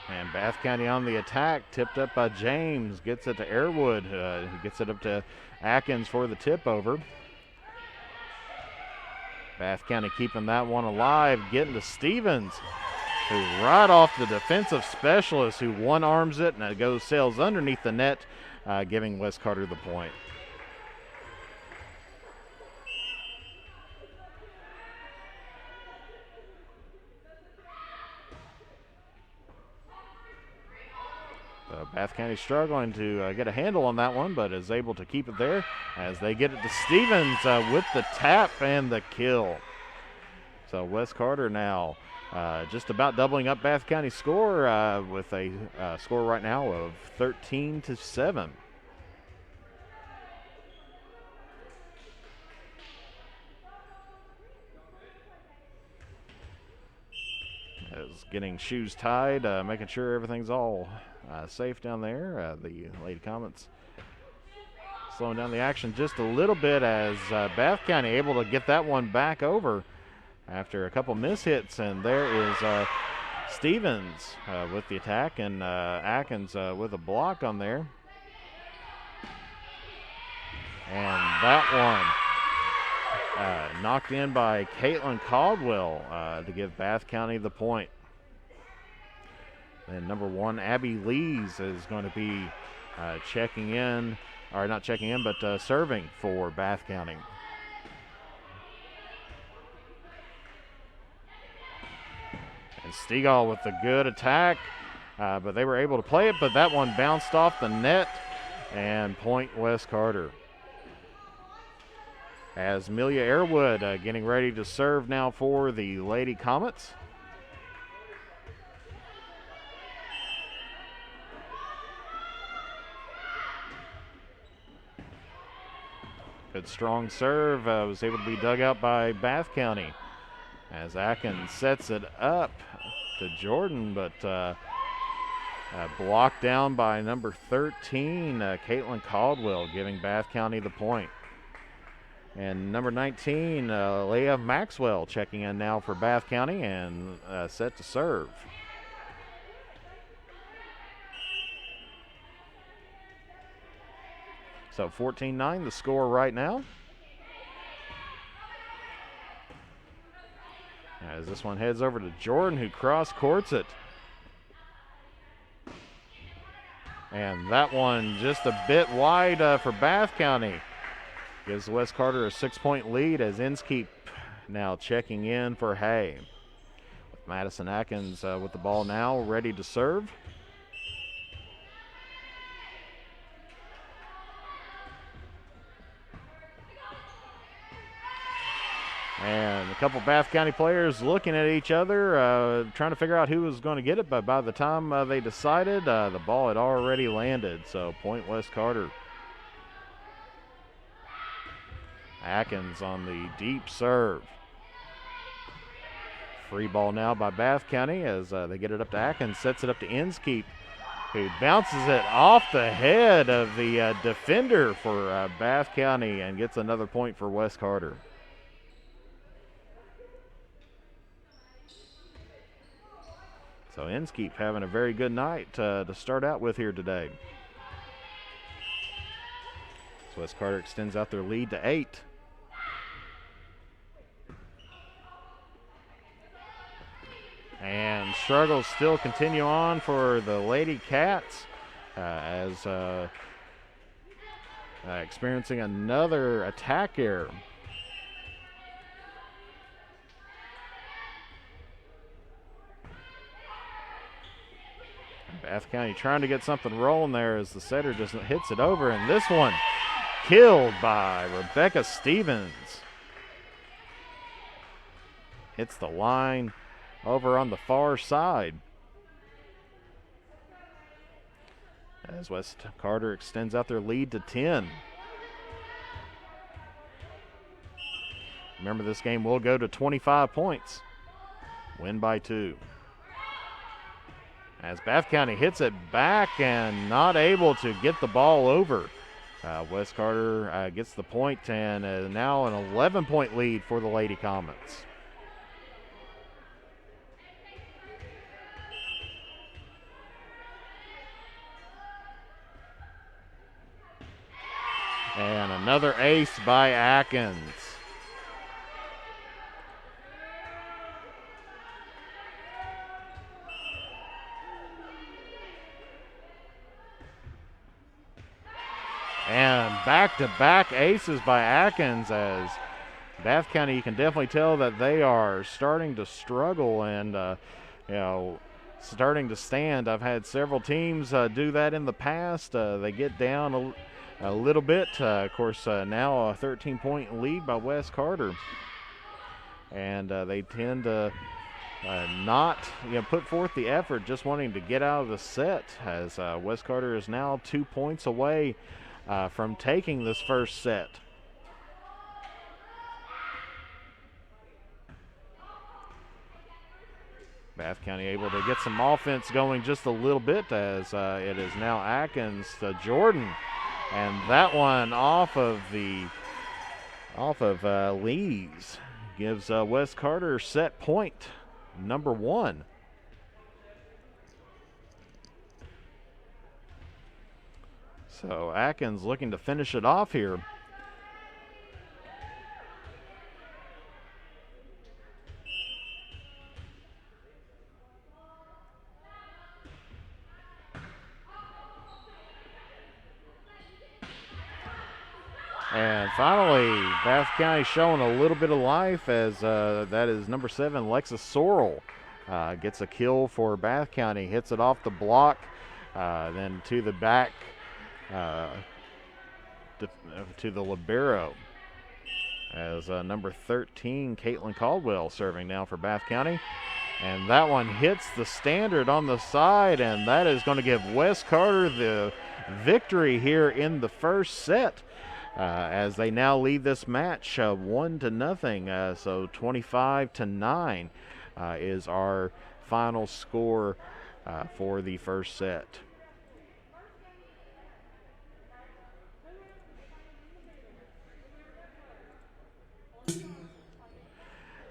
And Bath County on the attack, tipped up by James, gets it to Airwood, who gets it up to Atkins for the tip over. Bath County keeping that one alive, getting to Stevens, who right off the defensive specialist, who one-arms it, and it sails underneath the net, giving Wes Carter the point. Bath County struggling to get a handle on that one, but is able to keep it there as they get it to Stevens with the tap and the kill. So Wes Carter now just about doubling up Bath County's score with a score right now of 13-7. Is getting shoes tied, making sure everything's all safe down there. The Lady Comets slowing down the action just a little bit as Bath County able to get that one back over after a couple mishits, and there is Stevens with the attack, and Atkins with a block on there. And that one knocked in by Caitlin Caldwell to give Bath County the point. And number 1, Abby Lees is going to be serving for Bath County. And Stegall with the good attack, but they were able to play it, but that one bounced off the net, and point Wes Carter. As Amelia Airwood getting ready to serve now for the Lady Comets. Good strong serve, was able to be dug out by Bath County as Atkins sets it up to Jordan, but blocked down by number 13, Caitlin Caldwell, giving Bath County the point. And number 19, Leah Maxwell, checking in now for Bath County and set to serve. So 14-9 the score right now. As this one heads over to Jordan, who cross courts it. And that one just a bit wide for Bath County. Gives Wes Carter a 6-point lead as Inskeep now checking in for Hay. With Madison Atkins with the ball now, ready to serve. And a couple Bath County players looking at each other, trying to figure out who was going to get it, but by the time they decided, the ball had already landed, so point Wes Carter. Atkins on the deep serve. Free ball now by Bath County as they get it up to Atkins, sets it up to Inskeep, who bounces it off the head of the defender for Bath County and gets another point for Wes Carter. So Inskeep having a very good night to start out with here today. So West Carter extends out their lead to 8. And struggles still continue on for the Lady Cats as experiencing another attack error. Bath County trying to get something rolling there as the setter just hits it over, and this one killed by Rebecca Stevens. Hits the line over on the far side. As West Carter extends out their lead to 10. Remember, this game will go to 25 points. Win by 2. As Bath County hits it back and not able to get the ball over. West Carter gets the point, and now an 11-point lead for the Lady Comets. And another ace by Atkins. And back-to-back aces by Atkins, as Bath County, you can definitely tell that they are starting to struggle and, starting to stand. I've had several teams do that in the past. They get down a little bit. Of course, now a 13-point lead by West Carter. And they tend to not put forth the effort, just wanting to get out of the set, as West Carter is now 2 points away from taking this first set. Bath County able to get some offense going just a little bit, as it is now Atkins to Jordan, and that one off of Lees gives West Carter set point number 1. So Atkins looking to finish it off here. And finally, Bath County showing a little bit of life, as that is number 7, Lexus Sorrell. Gets a kill for Bath County, hits it off the block, then to the back to the libero. As number 13, Caitlin Caldwell, serving now for Bath County. And that one hits the standard on the side, and that is going to give West Carter the victory here in the first set. As they now lead this match 1-0, so 25-9 is our final score for the first set.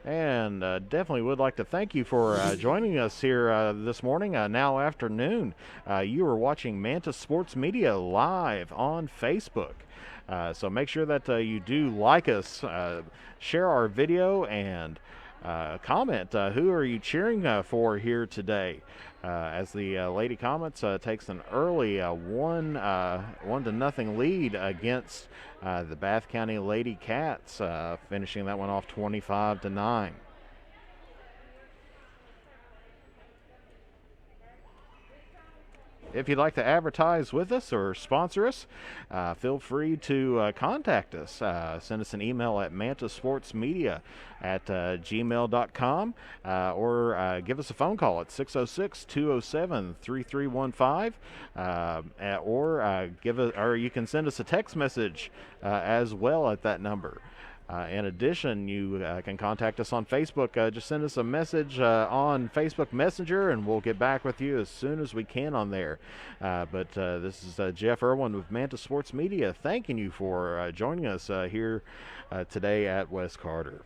And definitely would like to thank you for joining us here this morning, now afternoon. You are watching Manta Sports Media live on Facebook. So make sure that you do like us, share our video, and comment who are you cheering for here today, as the Lady Comets takes an early 1-0 lead against the Bath County Lady Cats, finishing that one off 25-9. If you'd like to advertise with us or sponsor us, feel free to contact us. Send us an email at mantasportsmedia@gmail.com, or give us a phone call at 606-207-3315, or you can send us a text message as well at that number. In addition, you can contact us on Facebook. Just send us a message on Facebook Messenger, and we'll get back with you as soon as we can on there. But this is Jeff Irwin with Manta Sports Media, thanking you for joining us here today at West Carter.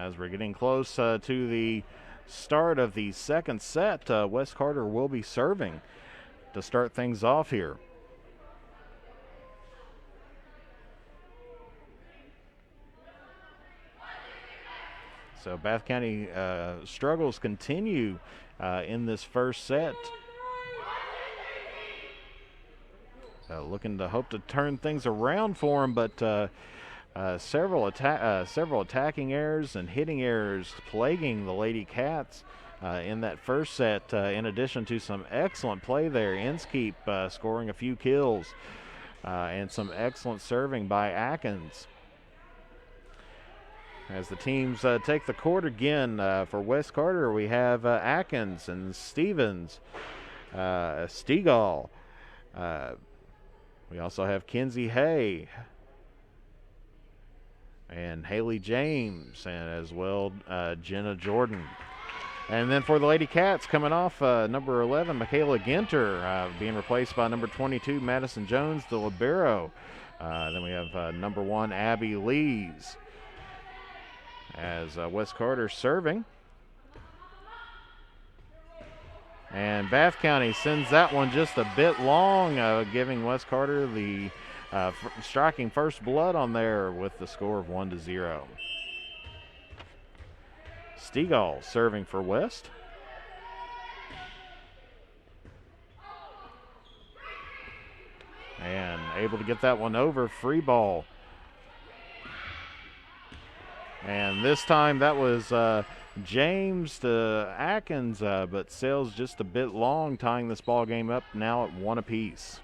as we're getting close to the start of the second set, Wes Carter will be serving to start things off here. So Bath County struggles continue in this first set. Looking to hope to turn things around for them, but several attacking errors and hitting errors plaguing the Lady Cats in that first set, in addition to some excellent play there. Inskeep scoring a few kills and some excellent serving by Atkins. As the teams take the court again, for Wes Carter, we have Atkins and Stevens, Stegall. We also have Kinsey Hay and Haley James, and as well Jenna Jordan. And then for the Lady Cats, coming off number 11, Michaela Ginter, being replaced by number 22, Madison Jones, the libero. Then we have number 1, Abby Lees. As Wes Carter serving. And Bath County sends that one just a bit long, giving Wes Carter the striking first blood on there with the score of 1-0. Stegall serving for West. And able to get that one over, free ball. And this time that was James to Atkins, but sails just a bit long, tying this ball game up now at 1 apiece.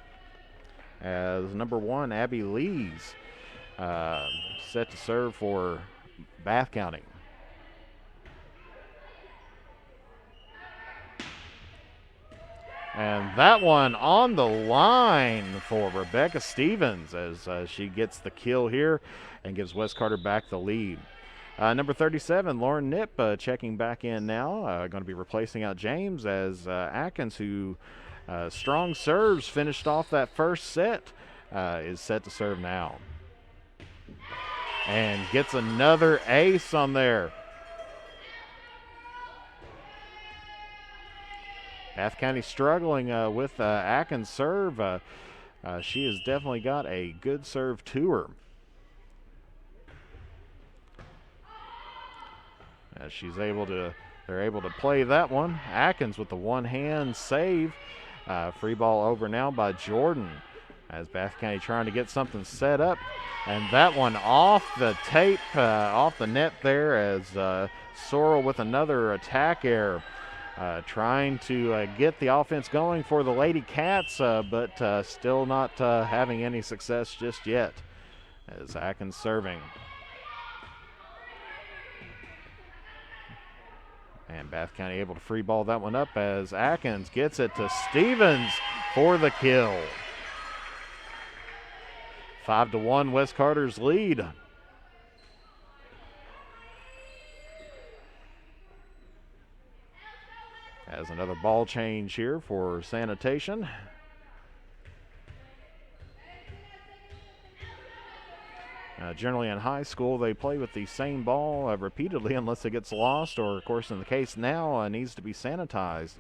As number 1, Abby Lees, set to serve for Bath County. And that one on the line for Rebecca Stevens as she gets the kill here and gives Wes Carter back the lead. Number 37, Lauren Knipp, checking back in now. Going to be replacing out James as Atkins, who strong serves finished off that first set, is set to serve now. And gets another ace on there. Bath County struggling with Atkins' serve. She has definitely got a good serve to her. As they're able to play that one. Atkins with the one-hand save. Free ball over now by Jordan. As Bath County trying to get something set up. And that one off the tape, off the net there, as Sorrell with another attack error. Trying to get the offense going for the Lady Cats, but still not having any success just yet. As Atkins serving. And Bath County able to free ball that one up as Atkins gets it to Stevens for the kill. 5-1 Wes Carter's lead. As another ball change here for Sanitation. Generally in high school, they play with the same ball repeatedly unless it gets lost, or, of course, in the case now, needs to be sanitized.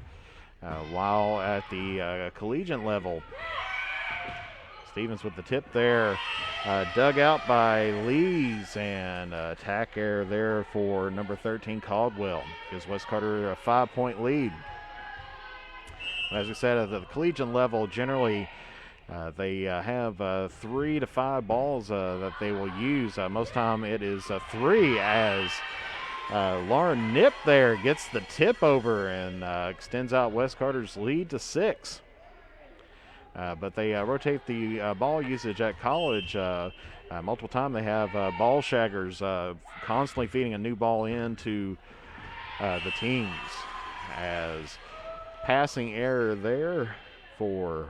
While at the collegiate level, Stevens with the tip there, dug out by Lees, and attack error there for number 13, Caldwell. Gives Wes Carter a 5-point lead. As we said, at the collegiate level, generally they have 3 to 5 balls that they will use. Most time it is 3, as Lauren Knipp there gets the tip over and extends out Wes Carter's lead to 6. But they rotate the ball usage at college. Multiple times they have ball shaggers constantly feeding a new ball into the teams. As passing error there for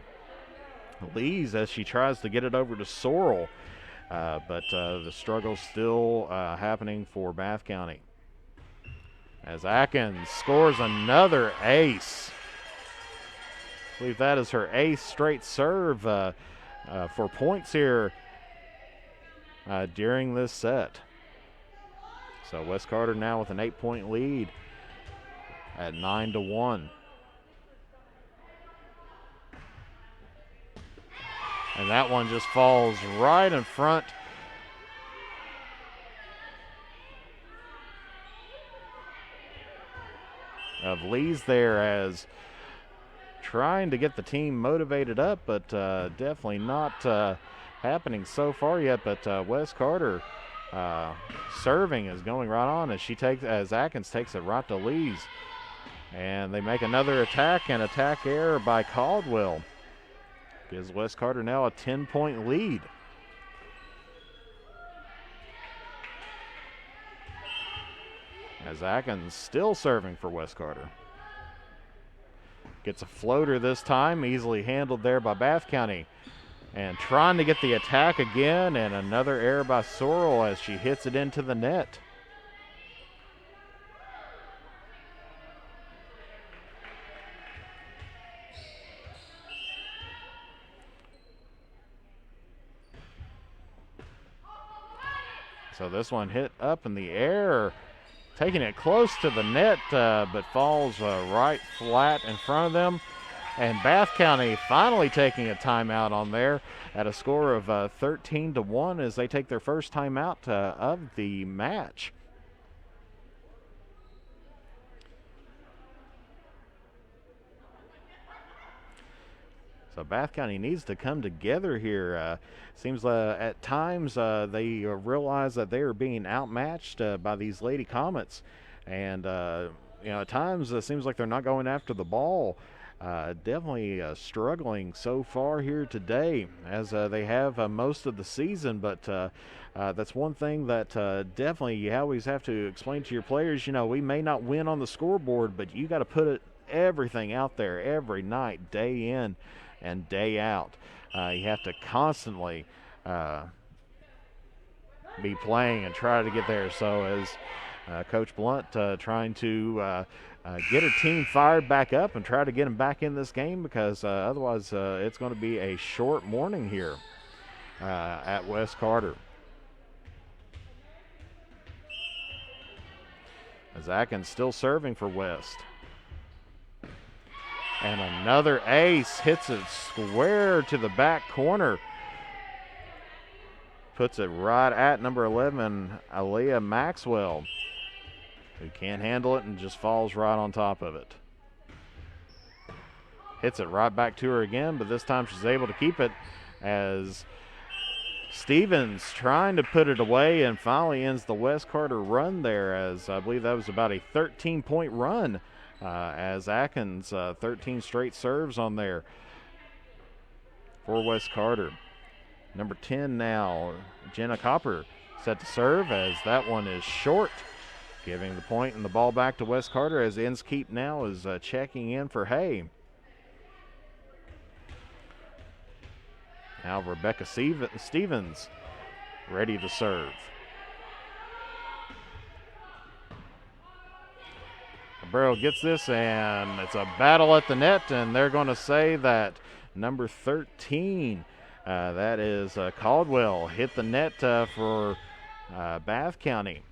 Lees as she tries to get it over to Sorrell. But the struggle still happening for Bath County. As Atkins scores another ace. I believe that is her ace straight serve for points here during this set. So West Carter now with an 8-point lead at 9-1. And that one just falls right in front of Lee's there, as trying to get the team motivated up, but definitely not happening so far yet. But West Carter serving is going right on as Atkins takes it right to Lee's. And they make another attack, and attack error by Caldwell. Gives West Carter now a 10-point lead. As Atkins still serving for West Carter. Gets a floater this time, easily handled there by Bath County. And trying to get the attack again, and another error by Sorrell as she hits it into the net. So this one hit up in the air, taking it close to the net, but falls right flat in front of them. And Bath County finally taking a timeout on there at a score of 13-1 as they take their first timeout of the match. So Bath County needs to come together here. Seems at times they realize that they are being outmatched by these Lady Comets. And, at times it seems like they're not going after the ball. Definitely struggling so far here today, as they have most of the season. But that's one thing that definitely you always have to explain to your players. We may not win on the scoreboard, but you got to put everything out there every night, day in and day out. You have to constantly be playing and try to get there. So as Coach Blunt trying to get her team fired back up and try to get them back in this game, because otherwise it's going to be a short morning here at West Carter. As Atkins still serving for West. And another ace, hits it square to the back corner. Puts it right at number 11, Aaliyah Maxwell, who can't handle it and just falls right on top of it. Hits it right back to her again, but this time she's able to keep it, as Stevens trying to put it away and finally ends the West Carter run there, as I believe that was about a 13-point run. As Atkins, 13 straight serves on there for West Carter. Number 10 now, Jenna Copper, set to serve, as that one is short, giving the point and the ball back to West Carter, as Inskeep now is checking in for Hay. Now Rebecca Stevens ready to serve. Barrow gets this, and it's a battle at the net, and they're going to say that number 13, that is Caldwell, hit the net for Bath County.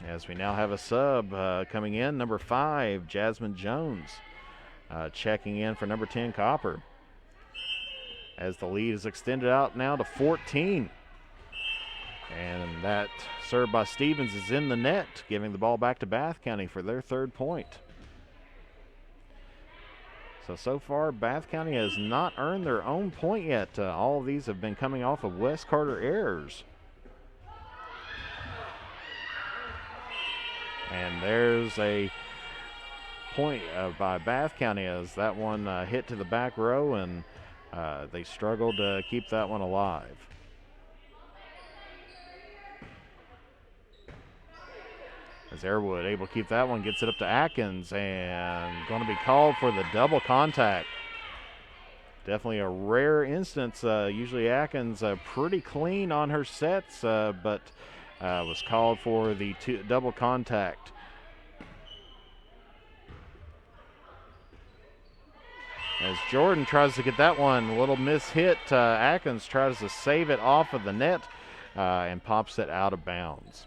As we now have a sub coming in, number 5, Jasmine Jones, checking in for number 10, Copper. As the lead is extended out now to 14. And that serve by Stevens is in the net, giving the ball back to Bath County for their third point. So far, Bath County has not earned their own point yet. All of these have been coming off of West Carter errors. And there's a point by Bath County, as that one hit to the back row, and they struggled to keep that one alive. As Airwood able to keep that one, gets it up to Atkins, and going to be called for the double contact. Definitely a rare instance. Usually Atkins pretty clean on her sets, but was called for the double contact. As Jordan tries to get that one, a little mishit. Atkins tries to save it off of the net and pops it out of bounds.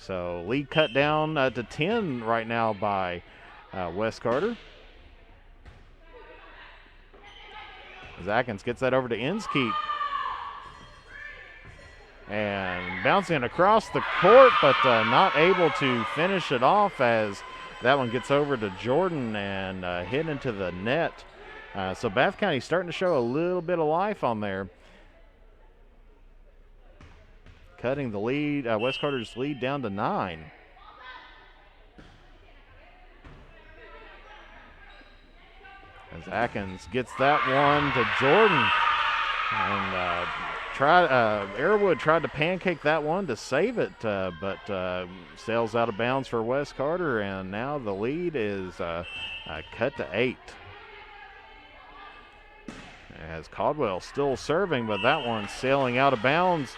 So lead cut down to 10 right now by Wes Carter. As Atkins gets that over to Inskeep. And bouncing across the court, but not able to finish it off as that one gets over to Jordan and hit into the net. So Bath County starting to show a little bit of life on there. Cutting the lead, West Carter's lead down to 9. As Atkins gets that one to Jordan. And Airwood tried to pancake that one to save it, but sails out of bounds for West Carter, and now the lead is cut to 8. As Caldwell still serving, but that one sailing out of bounds,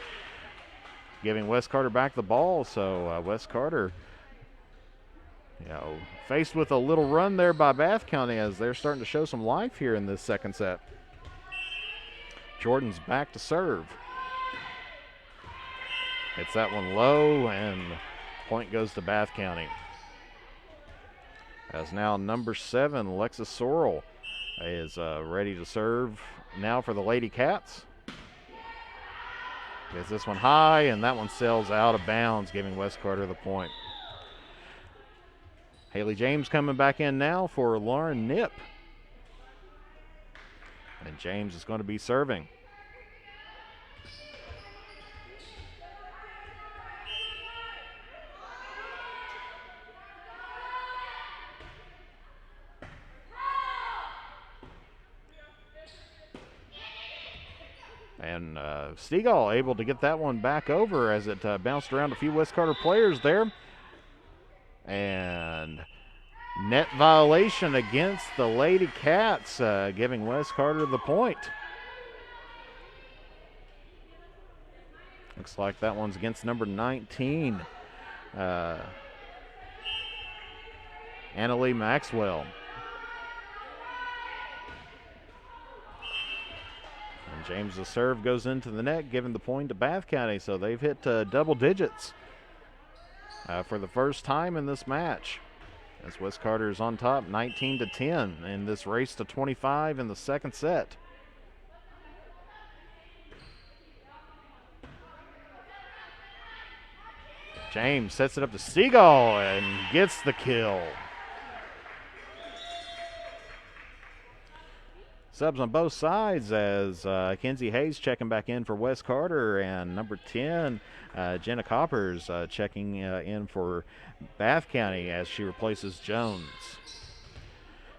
giving West Carter back the ball. So West Carter, faced with a little run there by Bath County as they're starting to show some life here in this second set. Jordan's back to serve. Hits that one low, and point goes to Bath County. As now number 7, Alexis Sorrell, is ready to serve now for the Lady Cats. Gets this one high, and that one sails out of bounds, giving West Carter the point. Haley James coming back in now for Lauren Knipp. And James is going to be serving. And Stegall able to get that one back over as it bounced around a few West Carter players there. And net violation against the Lady Cats, giving West Carter the point. Looks like that one's against number 19, Annalie Maxwell. And James' serve goes into the net, giving the point to Bath County. So they've hit double digits for the first time in this match. As West Carter is on top, 19-10 in this race to 25 in the second set. James sets it up to Stegall and gets the kill. Subs on both sides as Kenzie Hayes checking back in for West Carter, and number 10, Jenna Coppers, checking in for Bath County as she replaces Jones.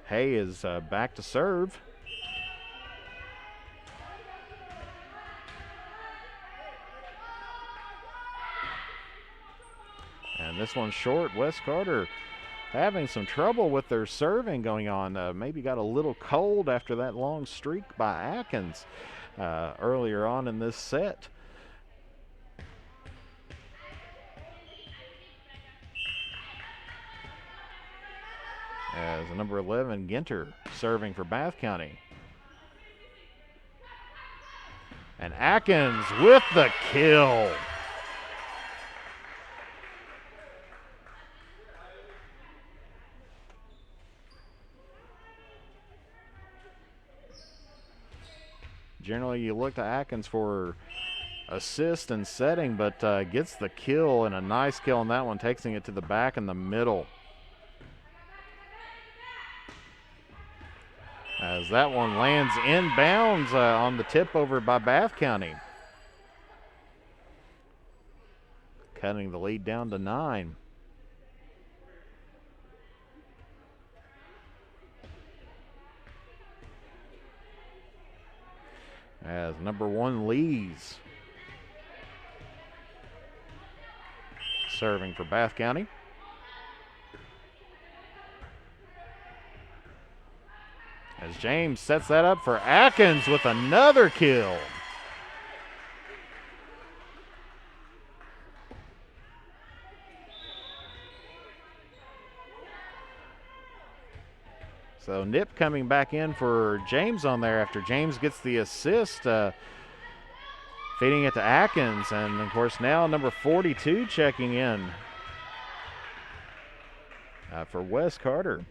Hay is back to serve. And this one's short. West Carter having some trouble with their serving going on. Maybe got a little cold after that long streak by Atkins earlier on in this set. As number 11, Ginter, serving for Bath County. And Atkins with the kill. Generally, you look to Atkins for assist and setting, but gets the kill, and a nice kill on that one, taking it to the back in the middle. As that one lands inbounds on the tip over by Bath County. Cutting the lead down to 9. As number 1, Lees, serving for Bath County. As James sets that up for Atkins with another kill. So Nip coming back in for James on there after James gets the assist, feeding it to Atkins. And, of course, now number 42 checking in for Wes Carter.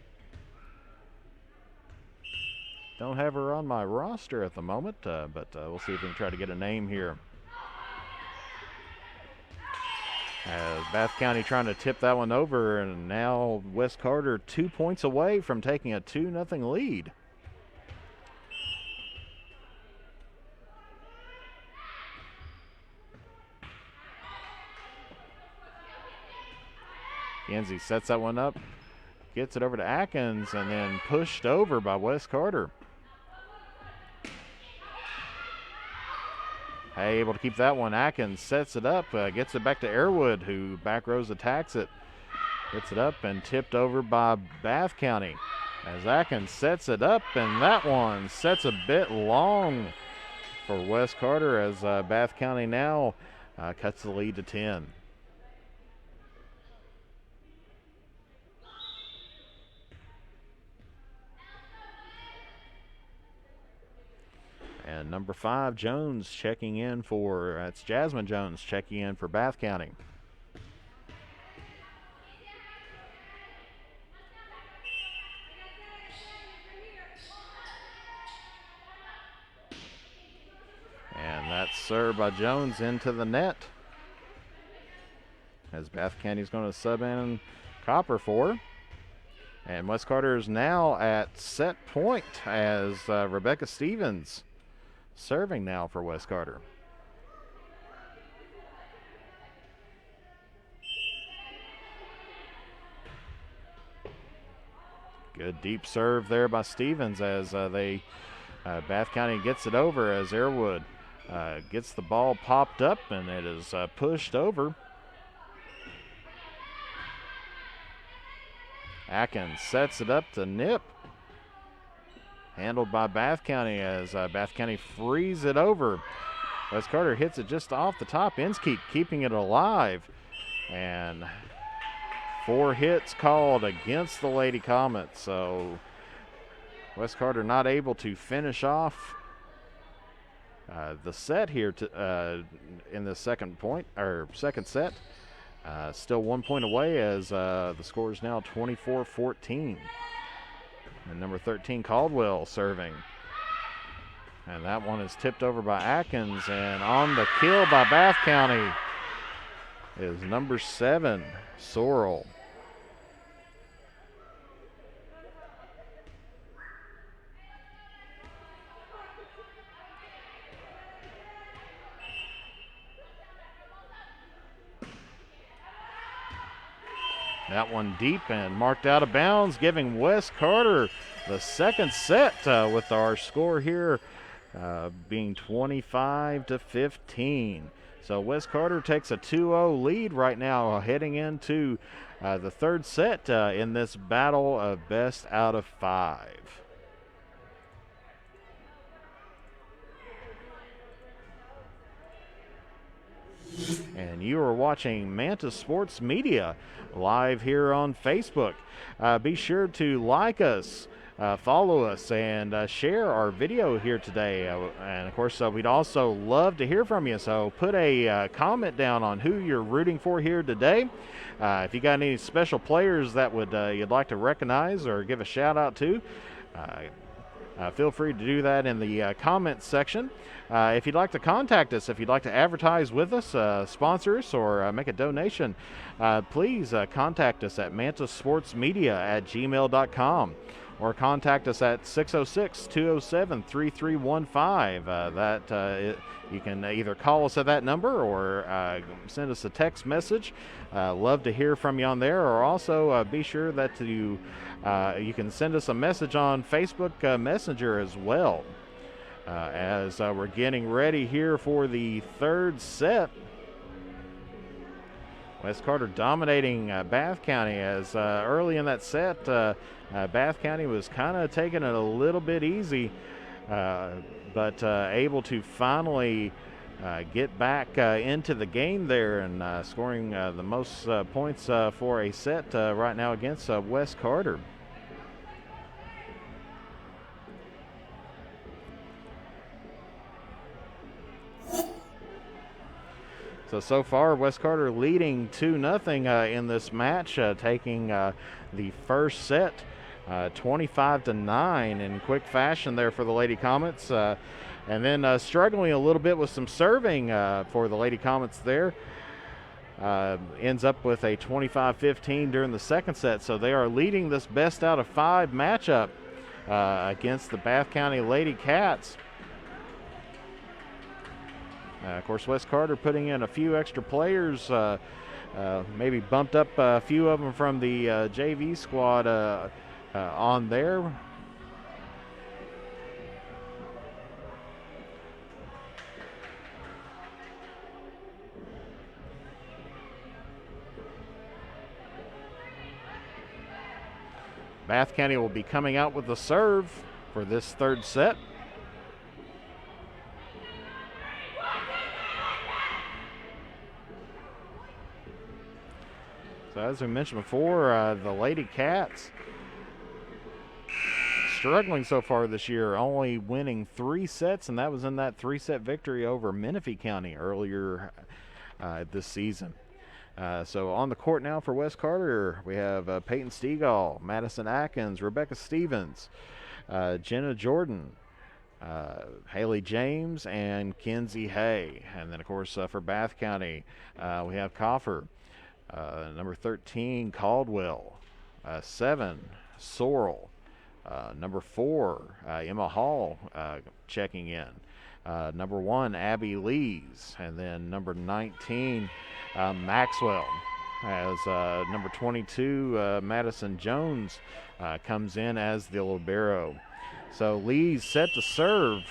Don't have her on my roster at the moment, but we'll see if we can try to get a name here. As Bath County trying to tip that one over, and now Wes Carter 2 points away from taking a 2-0 lead. Genzie sets that one up, gets it over to Atkins, and then pushed over by Wes Carter. Able to keep that one. Atkins sets it up, gets it back to Airwood, who back rows attacks it. Gets it up and tipped over by Bath County. As Atkins sets it up, and that one sets a bit long for Wes Carter, as Bath County now cuts the lead to 10. And number 5, Jones checking in for, that's Jasmine Jones checking in for Bath County. And that's served by Jones into the net. As Bath County's going to sub in Copper for her. And Wes Carter is now at set point as Rebecca Stevens serving now for Wes Carter. Good deep serve there by Stevens as Bath County gets it over, as Airwood gets the ball popped up, and it is pushed over. Atkins sets it up to Nip. Handled by Bath County as Bath County frees it over. Wes Carter hits it just off the top. Inskeep keeping it alive. And 4 hits called against the Lady Comets. So Wes Carter not able to finish off the set here in the second set. Still 1 point away as the score is now 24-14. And number 13, Caldwell, serving. And that one is tipped over by Atkins. And on the kill by Bath County is number 7, Sorrell. That one deep and marked out of bounds, giving Wes Carter the second set with our score here being 25-15. So Wes Carter takes a 2-0 lead right now heading into the third set in this battle of best out of 5. And you are watching Manta Sports Media live here on Facebook. Be sure to like us, follow us, and share our video here today. And of course, we'd also love to hear from you. So put a comment down on who you're rooting for here today. If you got any special players that you'd like to recognize or give a shout out to, feel free to do that in the comments section. If you'd like to contact us, if you'd like to advertise with us, sponsor us, or make a donation, please contact us at mantasportsmedia@gmail.com or contact us at 606-207-3315. You can either call us at that number or send us a text message. Love to hear from you on there, or also be sure that you can send us a message on Facebook Messenger as well. As we're getting ready here for the third set. Wes Carter dominating Bath County, as early in that set, Bath County was kind of taking it a little bit easy, but able to finally get back into the game there and scoring the most points for a set right now against Wes Carter. So far, West Carter leading 2-0 in this match, taking the first set 25-9 in quick fashion there for the Lady Comets. And then struggling a little bit with some serving for the Lady Comets there. Ends up with a 25-15 during the second set. So they are leading this best out of 5 matchup against the Bath County Lady Cats. Of course, West Carter putting in a few extra players, maybe bumped up a few of them from the JV squad on there. Bath County will be coming out with the serve for this third set. So as we mentioned before, the Lady Cats struggling so far this year, only winning 3 sets, and that was in that 3-set victory over Menifee County earlier this season. So on the court now for West Carter, we have Peyton Stegall, Madison Atkins, Rebecca Stevens, Jenna Jordan, Haley James, and Kenzie Hay. And then, of course, for Bath County, we have Coffer, number 13, Caldwell, 7, Sorrell, number 4, Emma Hall checking in, number 1, Abby Lees, and then number 19, Maxwell, as number 22, Madison Jones, comes in as the libero. So Lees set to serve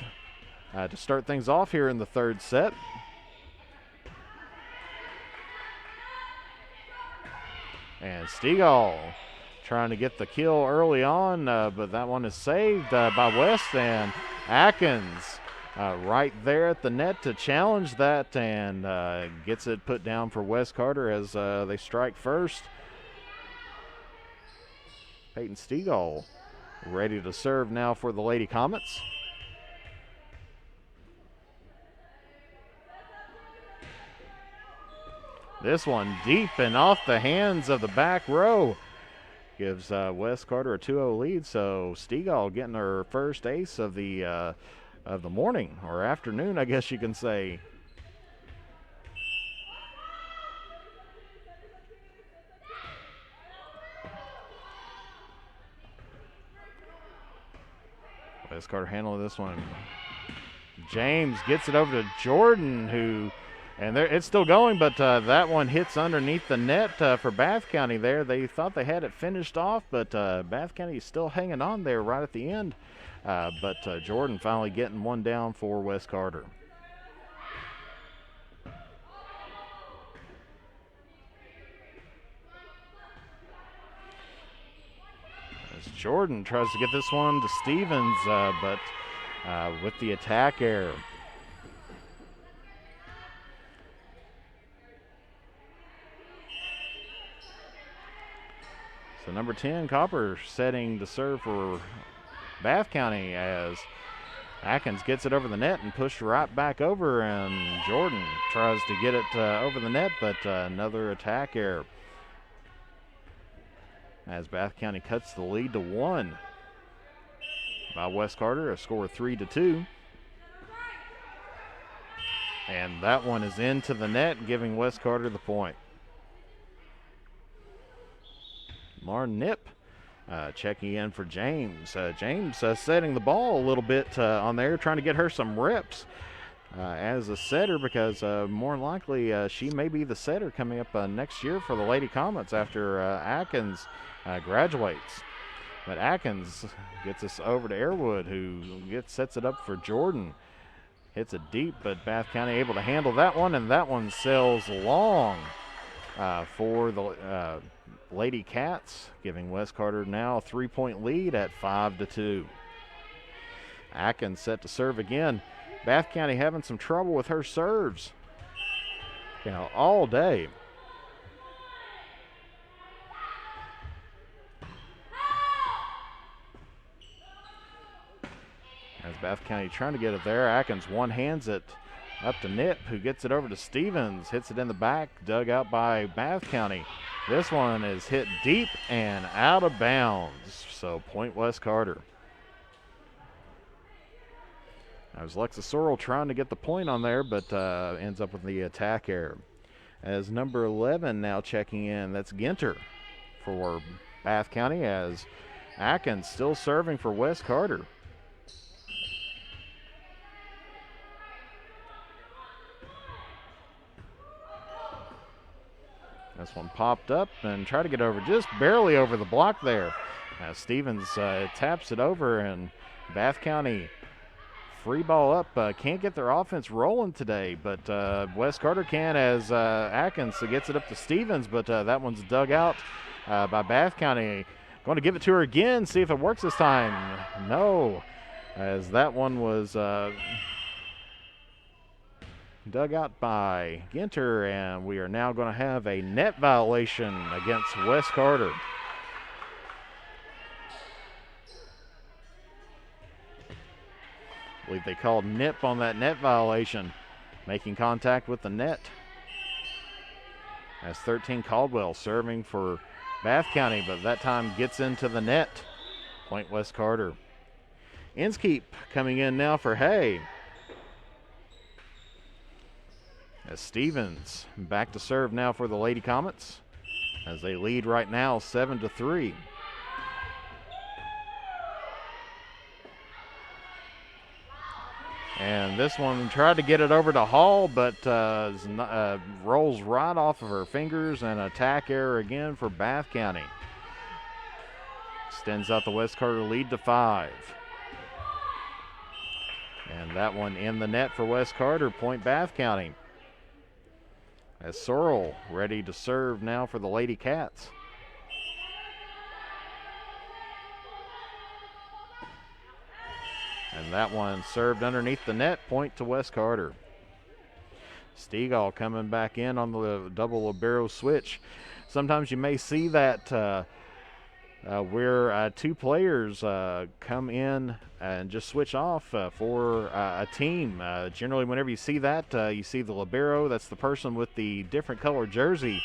to start things off here in the third set. And Stegall trying to get the kill early on, but that one is saved by West, and Atkins right there at the net to challenge that, and gets it put down for West Carter as they strike first. Peyton Stegall ready to serve now for the Lady Comets. This one deep and off the hands of the back row. Gives West Carter a 2-0 lead, so Stegall getting her first ace of the morning, or afternoon, I guess you can say. West Carter handling this one. James gets it over to Jordan, and it's still going, but that one hits underneath the net for Bath County there. They thought they had it finished off, but Bath County is still hanging on there right at the end. But Jordan finally getting one down for West Carter. As Jordan tries to get this one to Stevens, but with the attack error. So number 10, Copper, setting to serve for Bath County as Atkins gets it over the net and pushed right back over, and Jordan tries to get it over the net, but another attack error as Bath County cuts the lead to 1 by West Carter, a score of 3-2. And that one is into the net, giving West Carter the point. Lauren Nip checking in for James. James setting the ball a little bit on there, trying to get her some reps as a setter, because more than likely she may be the setter coming up next year for the Lady Comets after Atkins graduates. But Atkins gets us over to Airwood, who sets it up for Jordan. Hits it deep, but Bath County able to handle that one, and that one sails long for the Lady Cats, giving West Carter now a 3-point lead at 5-2. Atkins set to serve again. Bath County having some trouble with her serves, all day. As Bath County trying to get it there, Atkins one-hands it Up to Nip, who gets it over to Stevens. Hits it in the back, dug out by Bath County. This one is hit deep and out of bounds. So point West Carter. That was Lexa Sorrell trying to get the point on there, but ends up with the attack error. As number 11 now checking in, that's Ginter for Bath County, as Atkins still serving for West Carter. This one popped up and tried to get over, just barely over the block there. Stevens taps it over, and Bath County free ball up. Can't get their offense rolling today, but West Carter can, as Atkins gets it up to Stevens, but that one's dug out by Bath County. Going to give it to her again, see if it works this time. No, as that one was dug out by Ginter, and we are now going to have a net violation against West Carter. I believe they called nip on that net violation, making contact with the net. As 13 Caldwell serving for Bath County, but that time gets into the net. Point West Carter. Inskeep coming in now for Hay. As Stevens back to serve now for the Lady Comets, as they lead right now 7-3. And this one tried to get it over to Hall, but rolls right off of her fingers, and attack error again for Bath County. Extends out the West Carter lead to 5. And that one in the net for West Carter, point Bath County. As Sorrell ready to serve now for the Lady Cats. And that one served underneath the net, point to West Carter. Stegall coming back in on the double libero switch. Sometimes you may see that where two players come in and just switch off for a team. Generally, whenever you see that, you see the libero, that's the person with the different color jersey,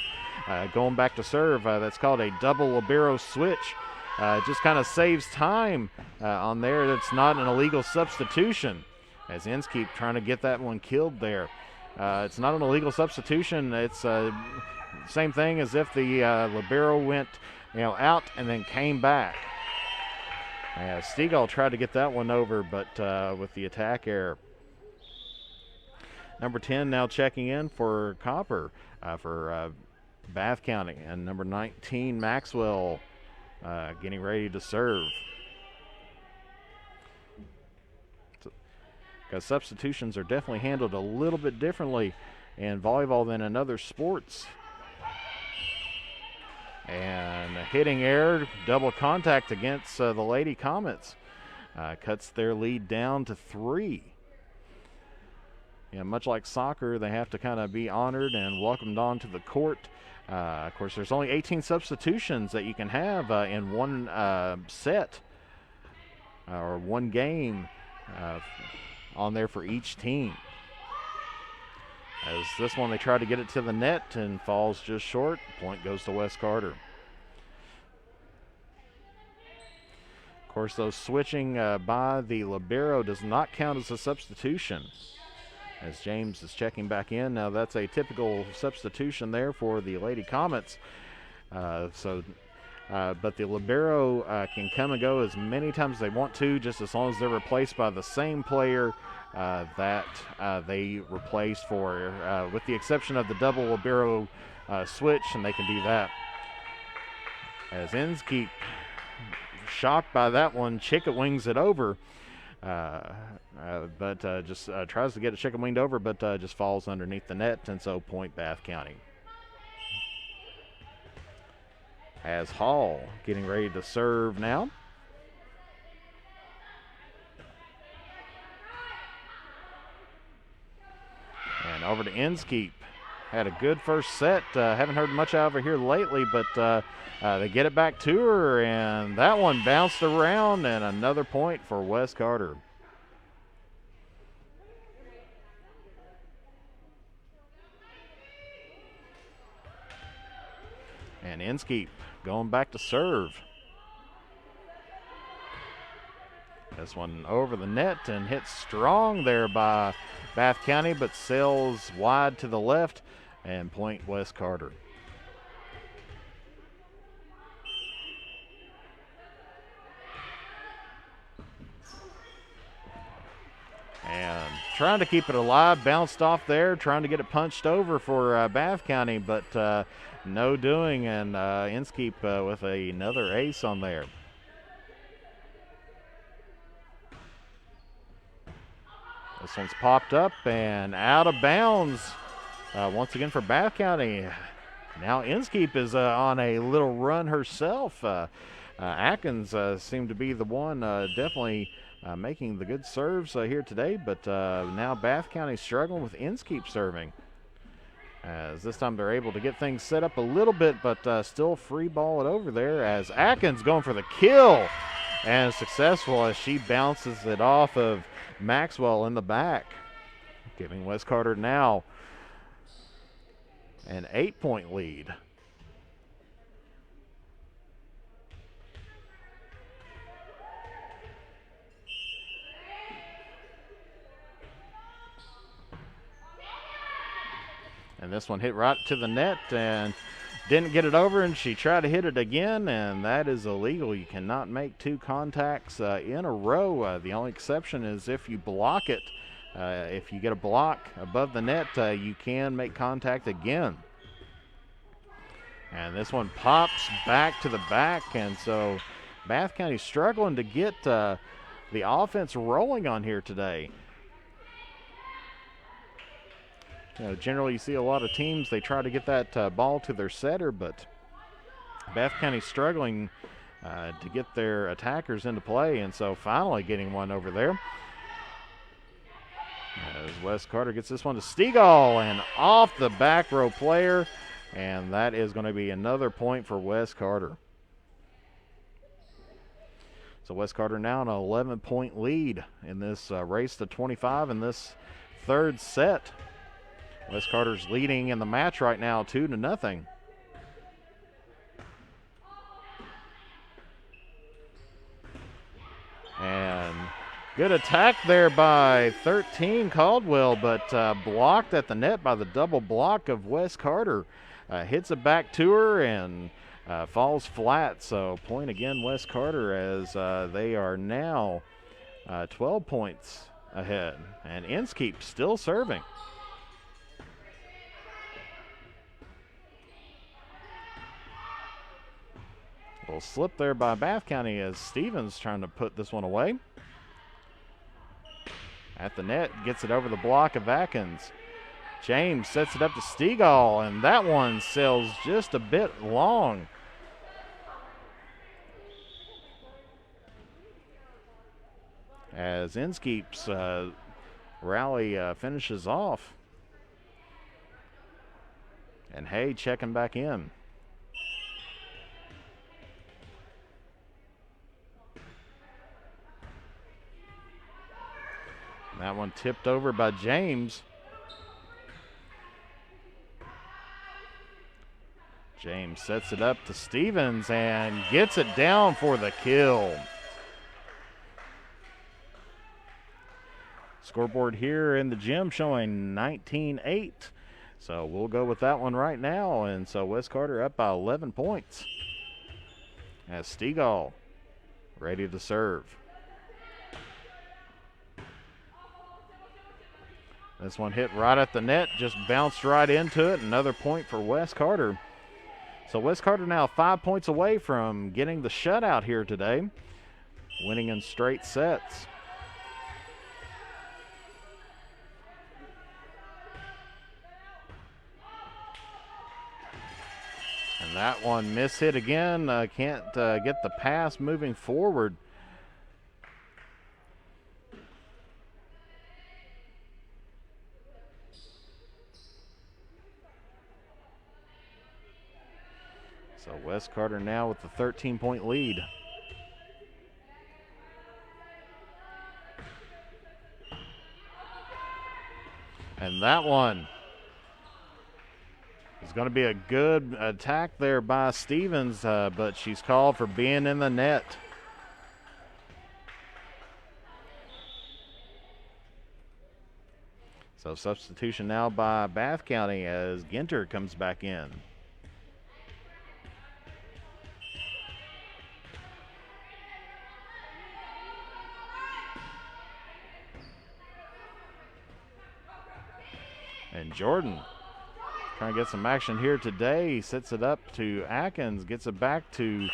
going back to serve. That's called a double libero switch. It just kind of saves time on there. That's not an illegal substitution, as Inskeep trying to get that one killed there. It's not an illegal substitution. It's same thing as if the libero went out and then came back. Stegall tried to get that one over, but with the attack error. Number 10 now checking in for Copper for Bath County, and number 19 Maxwell getting ready to serve. Because substitutions are definitely handled a little bit differently in volleyball than in other sports. And a hitting error, double contact against the Lady Comets. Cuts their lead down to 3. Much like soccer, they have to kind of be honored and welcomed onto the court. Of course, there's only 18 substitutions that you can have in one set or one game on there for each team. As this one, they try to get it to the net and falls just short. Point goes to West Carter. Of course, those switching by the libero does not count as a substitution. As James is checking back in. Now that's a typical substitution there for the Lady Comets. But the libero can come and go as many times as they want to, just as long as they're replaced by the same player that they replaced for, with the exception of the double libero switch, and they can do that. As Inskeep, shocked by that one, chicken wings it over. But just tries to get a chicken winged over, but just falls underneath the net, and so point Bath County. As Hall getting ready to serve now. And over to Inskeep. Had a good first set. Haven't heard much out of her here lately, but they get it back to her, and that one bounced around, and another point for West Carter. And Inskeep going back to serve. This one over the net and hit strong there by Bath County, but sails wide to the left, and point West Carter. And trying to keep it alive, bounced off there, trying to get it punched over for Bath County, but no doing, and Inskeep with another ace on there. This one's popped up and out of bounds once again for Bath County. Now Inskeep is on a little run herself. Atkins seemed to be the one definitely making the good serves here today, but now Bath County struggling with Inskeep serving. As this time they're able to get things set up a little bit, but still free ball it over there as Atkins going for the kill, and successful as she bounces it off of Maxwell in the back, giving West Carter now an 8-point lead. And this one hit right to the net and didn't get it over, and she tried to hit it again, and that is illegal. You cannot make two contacts in a row. The only exception is if you block it. If you get a block above the net, you can make contact again. And this one pops back to the back, and so Bath County struggling to get the offense rolling on here today. Generally, you see a lot of teams, they try to get that ball to their setter, but Bath County struggling to get their attackers into play, and so finally getting one over there. As West Carter gets this one to Stegall, and off the back row player, and that is going to be another point for West Carter. So West Carter now an 11-point lead in this race to 25 in this third set. West Carter's leading in the match right now 2-0. And good attack there by 13 Caldwell, but blocked at the net by the double block of West Carter. Hits it back to her and falls flat. So point again West Carter as they are now 12 points ahead. And Inskeep still serving. Little slip there by Bath County as Stevens trying to put this one away. At the net, gets it over the block of Atkins. James sets it up to Stegall, and that one sails just a bit long. As Inskeep's rally finishes off. And Hay checking back in. That one tipped over by James. James sets it up to Stevens and gets it down for the kill. Scoreboard here in the gym showing 19-8. So we'll go with that one right now. And so West Carter up by 11 points. As Stegall ready to serve. This one hit right at the net, just bounced right into it. Another point for West Carter. So West Carter now 5 points away from getting the shutout here today, winning in straight sets. And that one mishit again. Can't get the pass moving forward. So West Carter now with the 13-point lead. And that one It's going to be a good attack there by Stevens, but she's called for being in the net. So substitution now by Bath County as Ginter comes back in. And Jordan trying to get some action here today. Sets it up to Atkins, gets it back to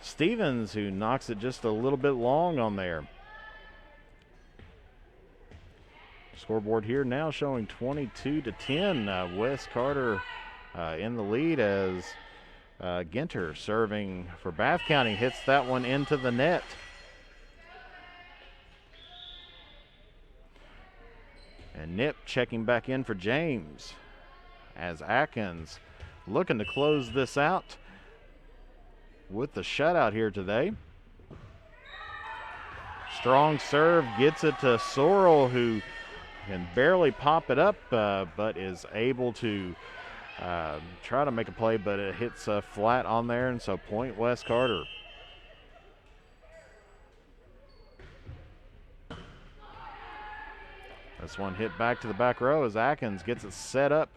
Stevens, who knocks it just a little bit long on there. Scoreboard here now showing 22-10. Wes Carter in the lead as Ginter serving for Bath County hits that one into the net. And Nip checking back in for James as Atkins looking to close this out with the shutout here today. Strong serve gets it to Sorrell, who can barely pop it up, but is able to try to make a play, but it hits flat on there, and so point Wes Carter. This one hit back to the back row as Atkins gets it set up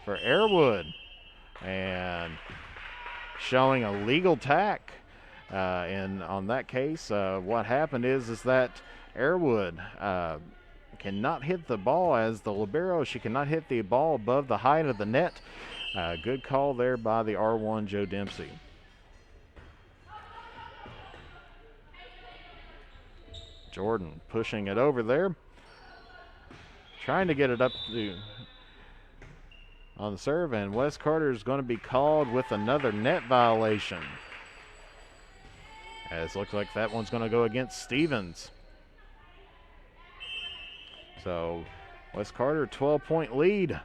for Airwood. And showing a legal tack. And on that case, what happened is that Airwood cannot hit the ball as the libero. She cannot hit the ball above the height of the net. Good call there by the R1 Joe Dempsey. Jordan pushing it over there. Trying to get it up to on the serve, and Wes Carter is going to be called with another net violation. As it looks like that one's going to go against Stevens. So Wes Carter, 12-point lead.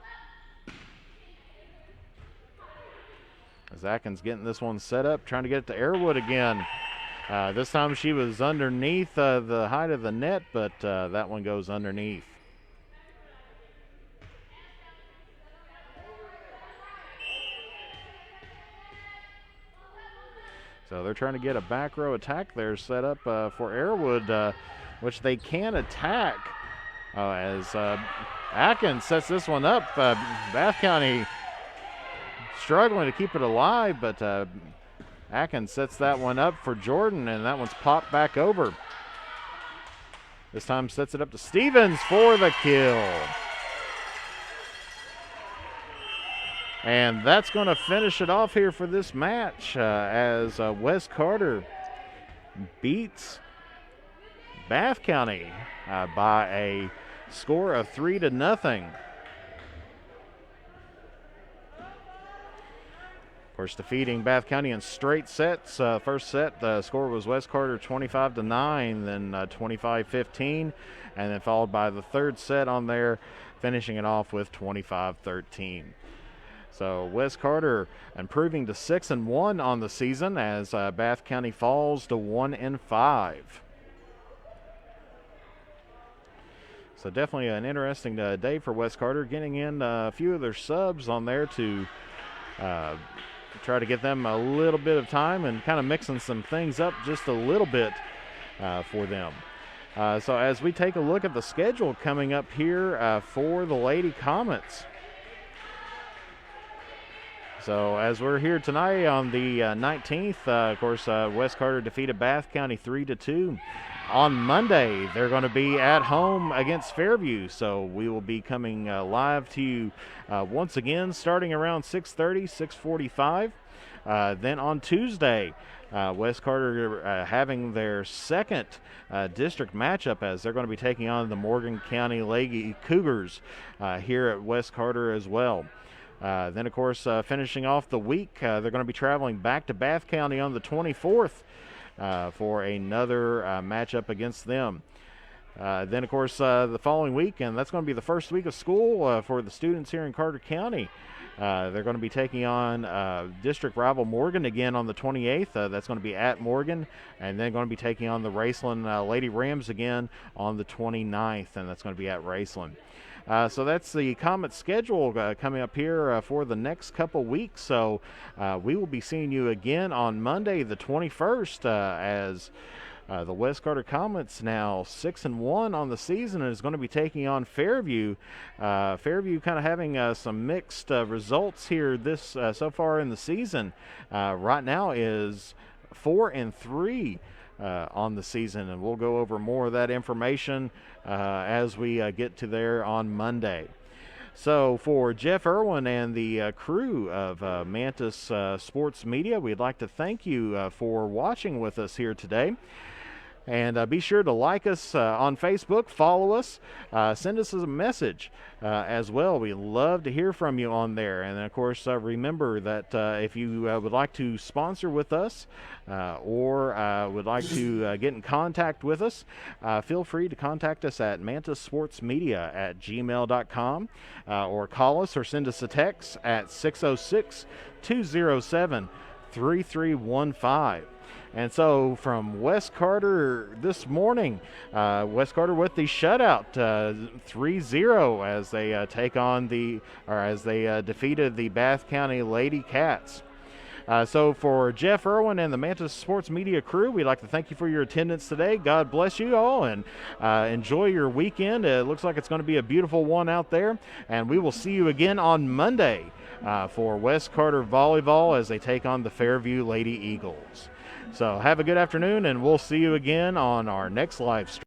As Atkins getting this one set up, trying to get it to Airwood again. This time she was underneath the height of the net, but that one goes underneath. So they're trying to get a back row attack there set up for Airwood, which they can attack as Atkins sets this one up. Bath County struggling to keep it alive, but Atkins sets that one up for Jordan, and that one's popped back over. This time sets it up to Stevens for the kill. And that's going to finish it off here for this match as Wes Carter beats Bath County by a score of 3-0. Of course, defeating Bath County in straight sets. First set, the score was Wes Carter 25-9, then 25-15, and then followed by the third set on there, finishing it off with 25-13. So Wes Carter improving to 6-1 on the season as Bath County falls to 1-5. So definitely an interesting day for Wes Carter, getting in a few of their subs on there to try to get them a little bit of time and kind of mixing some things up just a little bit for them. So as we take a look at the schedule coming up here for the Lady Comets. So as we're here tonight on the 19th, of course, Wes Carter defeated Bath County 3-2. On Monday, they're going to be at home against Fairview. So we will be coming live to you once again starting around 6:30, 6:45. Then on Tuesday, Wes Carter having their second district matchup as they're going to be taking on the Morgan County Lady Cougars here at Wes Carter as well. Then, of course, finishing off the week, they're going to be traveling back to Bath County on the 24th for another matchup against them. Then, of course, the following week, and that's going to be the first week of school for the students here in Carter County. They're going to be taking on district rival Morgan again on the 28th. That's going to be at Morgan, and then going to be taking on the Raceland Lady Rams again on the 29th, and that's going to be at Raceland. So that's the Comets schedule coming up here for the next couple weeks. So we will be seeing you again on Monday the 21st as the West Carter Comets, now 6-1 on the season, and is going to be taking on Fairview. Fairview kind of having some mixed results here this so far in the season. Right now is 4-3 on the season, and we'll go over more of that information as we get to there on Monday. So for Jeff Irwin and the crew of Mantis Sports Media, we'd like to thank you for watching with us here today. And be sure to like us on Facebook, follow us, send us a message as well. We love to hear from you on there. And, of course, remember that if you would like to sponsor with us or would like to get in contact with us, feel free to contact us at mantisportsmedia@gmail.com or call us or send us a text at 606-207-3315. And so from West Carter this morning, West Carter with the shutout 3-0 as they take on as they defeated the Bath County Lady Cats. So for Jeff Irwin and the Mantis Sports Media crew, we'd like to thank you for your attendance today. God bless you all, and enjoy your weekend. It looks like it's going to be a beautiful one out there, and we will see you again on Monday for West Carter Volleyball as they take on the Fairview Lady Eagles. So have a good afternoon, and we'll see you again on our next live stream.